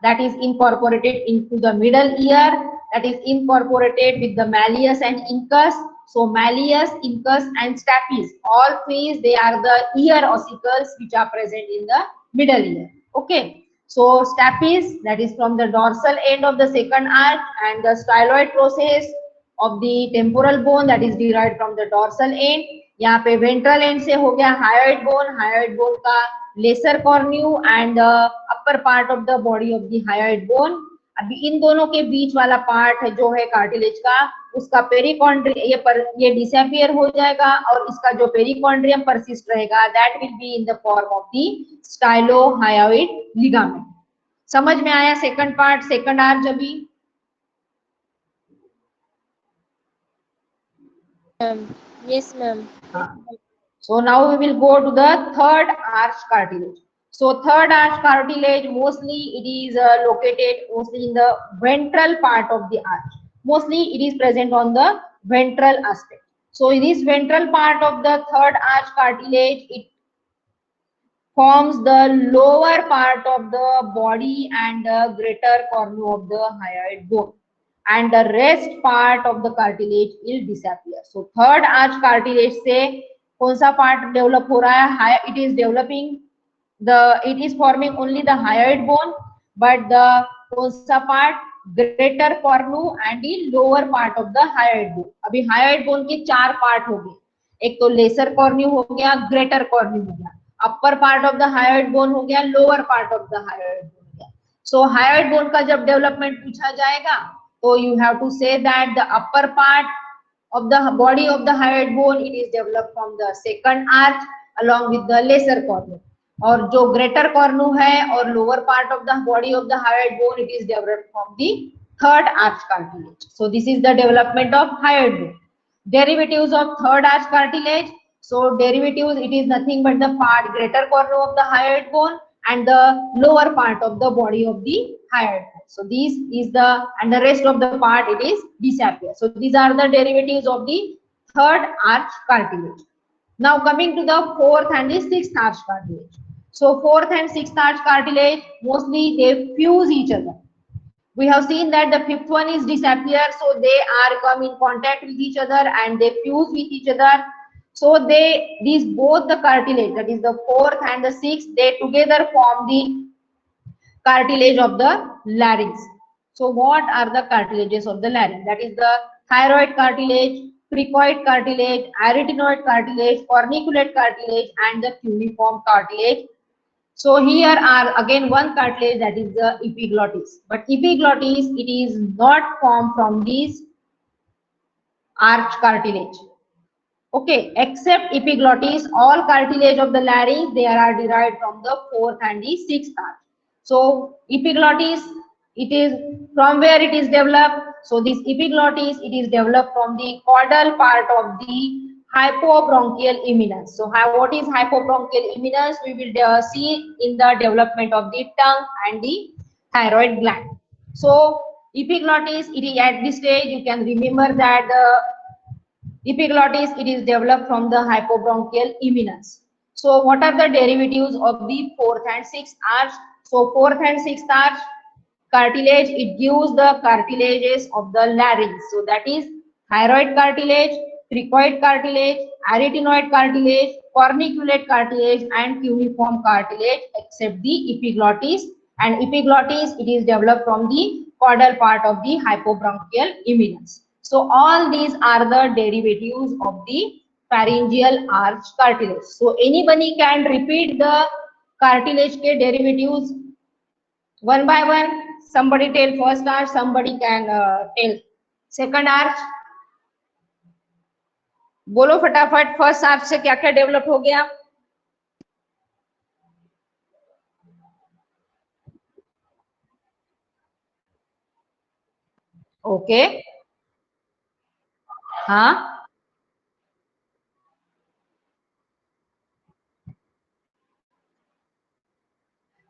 that is incorporated into the middle ear, that is incorporated with the malleus and incus. So malleus, incus and stapes, all three they are the ear ossicles which are present in the middle ear. Okay, so stapes, that is from the dorsal end of the second arch, and the styloid process of the temporal bone, that is derived from the dorsal end. यहाँ पे ventral end से हो गया hyoid bone का lesser cornu and upper part of the body of the hyoid bone. अभी इन दोनों के बीच वाला पार्ट है जो है कार्टिलेज का, उसका पेरिकॉन्ड्रियम ये डिसअपियर हो जाएगा, और इसका जो पेरिकॉन्ड्रियम परसिस्ट रहेगा, that will be in the form of the स्टाइलोहायोइड ligament. समझ में आया सेकंड पार्ट, सेकंड आर्च? अभी Yes, ma'am. So now we will go to the third arch cartilage. So third arch cartilage, mostly it is located mostly in the ventral part of the arch. Mostly it is present on the ventral aspect. So this ventral part of the third arch cartilage, it forms the lower part of the body and the greater cornu of the hyoid bone, and the rest part of the cartilage will disappear. So third arch cartilage से कौन सा part develop हो रहा है? It is developing it is forming only the hyoid bone, but the कौन सा part? Greater cornu and the lower part of the hyoid bone. अभी hyoid bone के चार part हो गए, एक तो lesser cornu हो गया, greater cornu हो गया, upper part of the hyoid bone हो गया, lower part of the hyoid bone हो गया. So hyoid bone का जब development पूछा जाएगा, so you have to say that the upper part of the body of the hyoid bone, it is developed from the second arch along with the lesser cornu, और जो greater cornu है और lower part of the body of the hyoid bone, it is developed from the third arch cartilage. So this is the development of hyoid bone. Derivatives of third arch cartilage. So derivatives, it is nothing but the part greater cornu of the hyoid bone and the lower part of the body of the hyoid bone. So this is the, and the rest of the part it is disappear. So these are the derivatives of the third arch cartilage. Now coming to the fourth and the sixth arch cartilage. So fourth and sixth arch cartilage, mostly they fuse each other. We have seen that the fifth one is disappear, so they are come in contact with each other and they fuse with each other. So these both the cartilage, that is the fourth and the sixth, they together form the cartilage of the larynx. So what are the cartilages of the larynx? That is the thyroid cartilage, cricoid cartilage, arytenoid cartilage, corniculate cartilage, and the cuneiform cartilage. So here are again one cartilage, that is the epiglottis. But epiglottis, it is not formed from this arch cartilage. Okay, except epiglottis, all cartilage of the larynx, they are derived from the fourth and the sixth arch. So epiglottis, it is From where it is developed? So this epiglottis, it is developed from the caudal part of the hypobronchial eminence. So what is hypobronchial eminence? We will see in the development of the tongue and the thyroid gland. So epiglottis, it is at this stage, you can remember that the epiglottis, it is developed from the hypobronchial eminence. So what are the derivatives of the fourth and sixth arch? So fourth and sixth arch cartilage, it gives the cartilages of the larynx. So that is thyroid cartilage, cricoid cartilage, arytenoid cartilage, corniculate cartilage, and cuneiform cartilage, except the epiglottis. And epiglottis, it is developed from the caudal part of the hypobronchial eminence. So all these are the derivatives of the pharyngeal arch cartilage. So anybody can repeat the cartilage ke derivatives one by one. Somebody tell first arch, somebody can tell second arch. बोलो फटाफट, first arch से क्या क्या develop हो गया? Okay, हाँ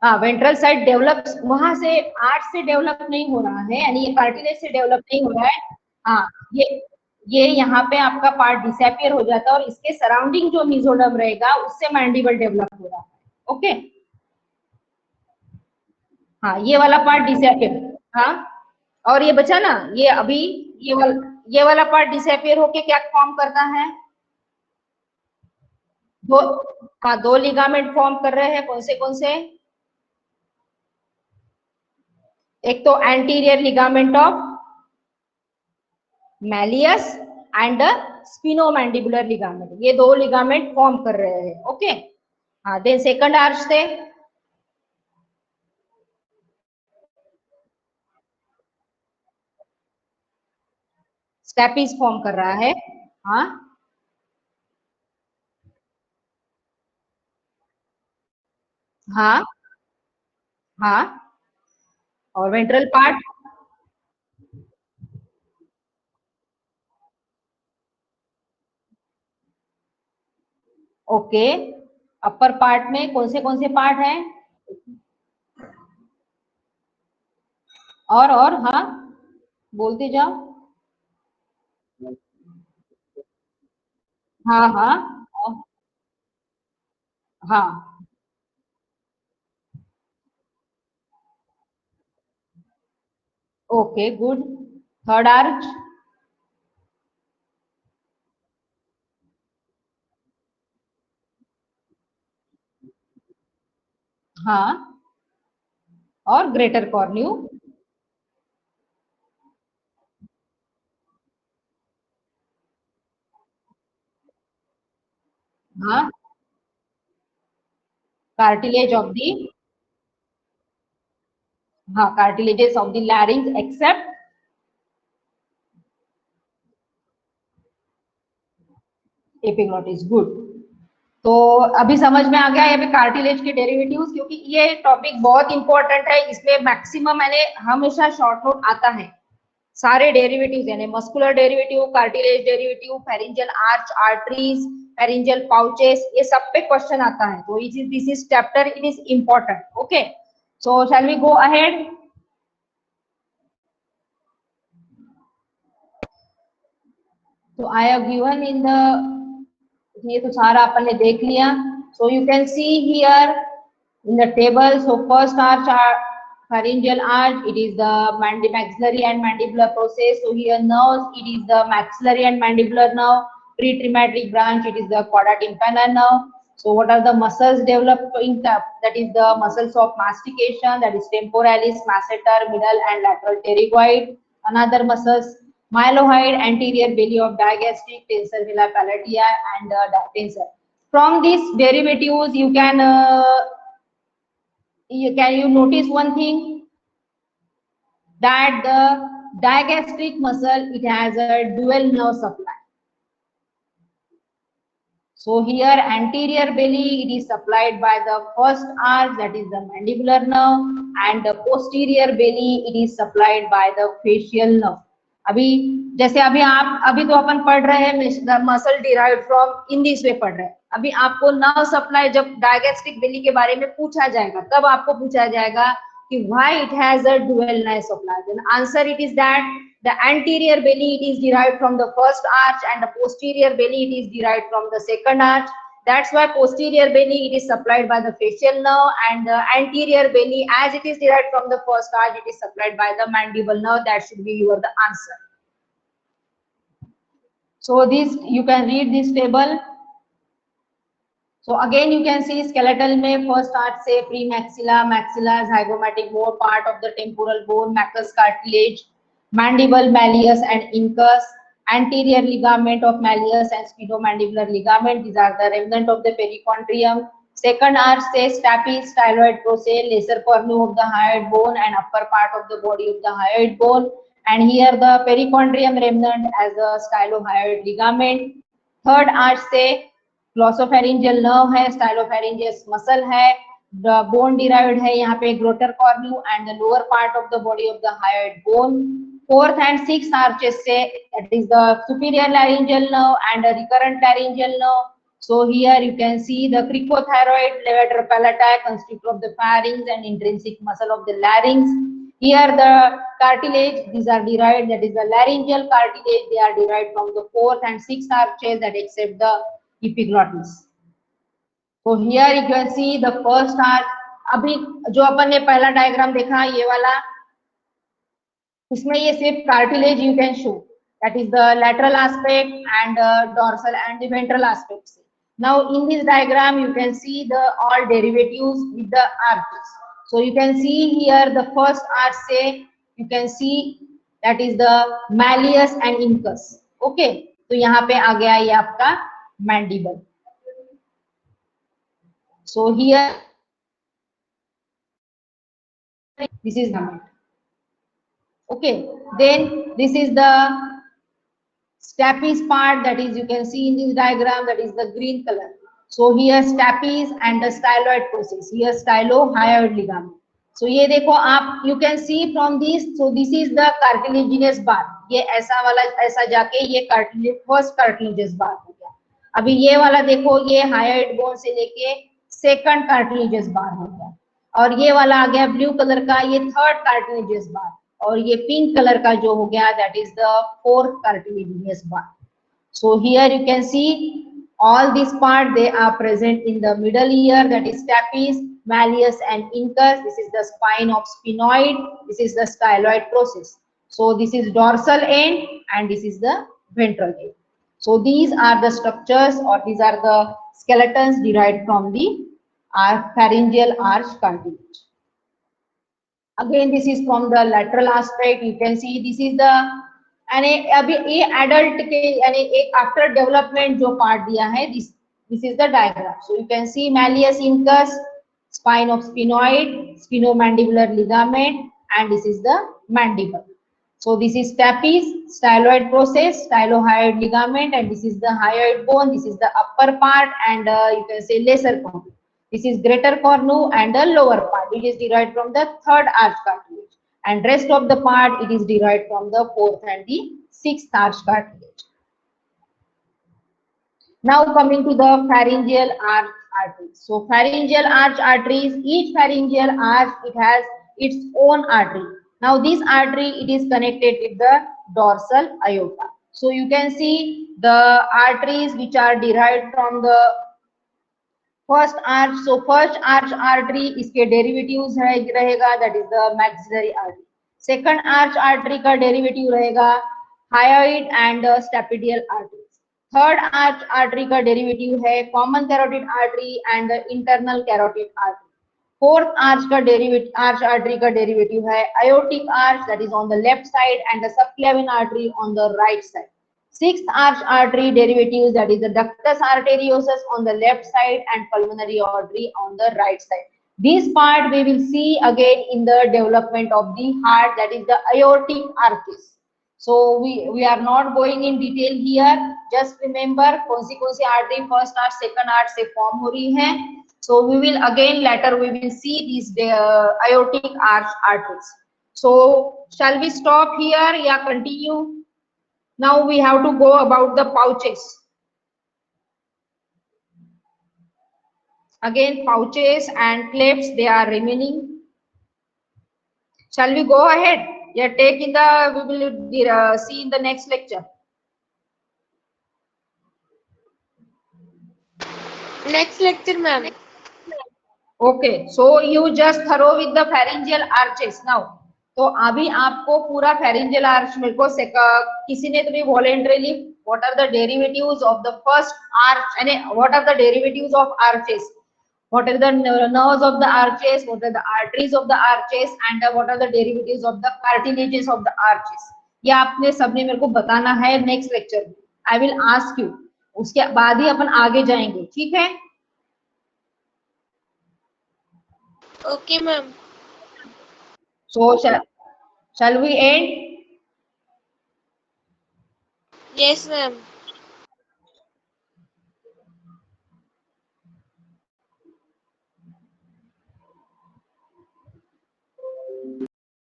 हाँ, ventral side develop वहां से आर्च से डेवलप नहीं हो रहा है, यानी ये कार्टिलेज से डेवलप नहीं हो रहा है। हाँ, ये यहाँ पे आपका पार्ट डिसअपियर हो जाता है और इसके सराउंडिंग जो मेसोडर्म रहेगा उससे मैंडिबल डेवलप हो रहा है। ओके, हाँ, ये वाला पार्ट डिसअपियर, हाँ, और ये बचा ना, ये अभी ये वाला पार्ट डिसअपियर होके क्या फॉर्म करता है? दो, हाँ, दो लिगामेंट फॉर्म कर रहे हैं। कौन से? एक तो anterior ligament of malleus and sphenomandibular ligament, ये दो लिगामेंट फॉर्म कर रहे हैं। ओके, हाँ, देन सेकंड आर्च से स्टेपिस फॉर्म कर रहा है। हाँ हाँ हाँ, और ventral part, okay, upper part में कौन से पार्ट हैं? और हाँ, बोलते जाओ। हाँ हाँ हाँ, ओके, गुड। थर्ड आर्च, हाँ, और ग्रेटर कॉर्न्यू, हाँ, कार्टिलेज ऑफ दी, हाँ, cartilages of the larynx except epiglottis. Good. तो अभी समझ में आ गया ये पे कार्टिलेज के डेरिवेटिव्स, क्योंकि ये टॉपिक बहुत इंपॉर्टेंट है। इसमें मैक्सिमम मैंने हमेशा शॉर्ट नोट आता है सारे डेरिवेटिव्स, यानी muscular derivative, cartilage derivative, pharyngeal arch, arteries, pharyngeal pouches, ये सब पे क्वेश्चन आता है। तो this is chapter, it is important. Okay, so shall we go ahead? तो I have given in the, ये तो सारा अपन ने देख लिया। So you can see here in the table. So first arch, pharyngeal arch, it is the maxillary and mandibular process. So here nerves, it is the maxillary and mandibular nerve. Pretraumatic branch, it is the chorda tympana nerve. So what are the muscles developed in that? That is the muscles of mastication, that is temporalis, masseter, middle and lateral pterygoid. Another muscles, mylohyoid, anterior belly of digastric, tensor villa palatia and tensor. From these derivatives, you can you notice one thing, that the digastric muscle, it has a dual nerve supply. So here anterior belly, it is supplied by the first arch, that is the mandibular nerve, and the posterior belly it is supplied by the facial nerve. अभी जैसे अभी तो अपन पढ़ रहे हैं muscle derived from in this way पढ़ रहे हैं. अभी आपको नर्व सप्लाई जब डायगेस्टिक बेली के बारे में पूछा जाएगा तब आपको पूछा जाएगा कि why it has a dual nerve supply. Then answer it is that the anterior belly it is derived from the first arch and the posterior belly it is derived from the second arch. That's why posterior belly it is supplied by the facial nerve, and the anterior belly as it is derived from the first arch it is supplied by the mandible nerve. That should be your the answer. So this you can read this table. So again you can see skeletal में first arch से premaxilla, maxilla, zygomatic bone, part of the temporal bone, macus cartilage, mandible, malleus and incus, anterior ligament of malleus and sphenomandibular ligament. These are the remnant of the perichondrium. Second arch से stapes, styloid process, lesser cornu of the hyoid bone and upper part of the body of the hyoid bone. And here the perichondrium remnant as the stylohyoid ligament. Third arch से glossopharyngeal nerve है, stylopharyngeus muscle है, bone derived है यहाँ पे greater cornu and the lower part of the body of the hyoid bone. Fourth and sixth arches से that is the superior laryngeal nerve and recurrent laryngeal nerve. So here you can see the cricothyroid, levator palatii, constrictor of the pharynx and intrinsic muscle of the larynx. Here the cartilage, these are derived, that is the laryngeal cartilage, they are derived from the fourth and sixth arches that except the epiglottis. So here you can see the first arch. अभी जो अपन ने पहला diagram देखा ये वाला, इसमें ये सिर्फ cartilage you can show, that is the lateral aspect and dorsal and the ventral aspects. Now in this diagram you can see the all derivatives with the arches. So you can see here the first arch say you can see that is the malleus and incus. Okay, तो यहाँ पे आ गया ये आपका mandible. So here this is the okay, then this is the stapes part, that is you can see in this diagram, that is the green color. So here stapes and the styloid process, here stylohyoid ligament. So ये देखो आप you can see from this, so this is the cartilaginous bar, ये ऐसा वाला ऐसा जाके ये cartilage first cartilaginous bar हो गया. अभी ये वाला देखो ये hyoid bone से लेके second cartilaginous bar हो गया, और ये वाला आ गया ब्लू कलर का ये थर्ड cartilaginous bar, और ये पिंक कलर का जो हो गया that is the fourth cartilaginous bar. So here you can see all this part they are present in the middle ear, that is stapes, malleus and incus. This is the spine of sphenoid, this is the styloid process. So this is dorsal end and this is the ventral end. So these are the structures or these are the skeletons derived from the pharyngeal arch cartilage. Again this is from the lateral aspect, you can see this is the अभी ये adult के यानी एक after development जो part दिया है, this is the diagram. So you can see malleus incus, spine of sphenoid, sphenomandibular ligament, and this is the mandible. So this is stapes, styloid process, stylohyoid ligament, and this is the hyoid bone. This is the upper part, and you can say lesser cornu. This is greater cornu and the lower part, which is derived from the third arch cartilage, and rest of the part it is derived from the fourth and the sixth arch cartilage. Now coming to the pharyngeal arch arteries. So pharyngeal arch arteries, each pharyngeal arch it has its own artery. Now this artery it is connected with the dorsal aorta. So you can see the arteries which are derived from the first arch. So first arch artery इसके derivatives रहेगा, that is the maxillary artery. Second arch artery का derivative रहेगा hyoid and stapedial arteries. Third arch artery का derivative है common carotid artery and internal carotid artery. Fourth arch का derivative arch artery का derivative है aortic arch, that is on the left side, and the subclavian artery on the right side. Sixth arch artery derivatives, that is the ductus arteriosus on the left side and pulmonary artery on the right side. This part we will see again in the development of the heart, that is the aortic arches. So we are not going in detail here. Just remember कौन सी artery first arch second arch से form हो रही है. So we will again later we will see these aortic arch arteries. So shall we stop here? Yeah, continue. Now we have to go about the pouches. Again, pouches and clefts, they are remaining. Shall we go ahead? Yeah, take in the, we will see in the next lecture. Next lecture, ma'am. Okay, so you just thorough with the pharyngeal arches now. तो अभी आपको पूरा pharyngeal arch मेरे को किसी ने तो भी voluntarily what are the derivatives of the first arch and what are the derivatives of arches, what are the nerves of the arches, what are the arteries of the arches and what are the derivatives of the cartilages of the arches. ये आपने सबने मेरे को बताना है next lecture. I will ask you. उसके बाद ही अपन आगे जाएंगे, ठीक है? Okay, ma'am. So shall we end? Yes, ma'am.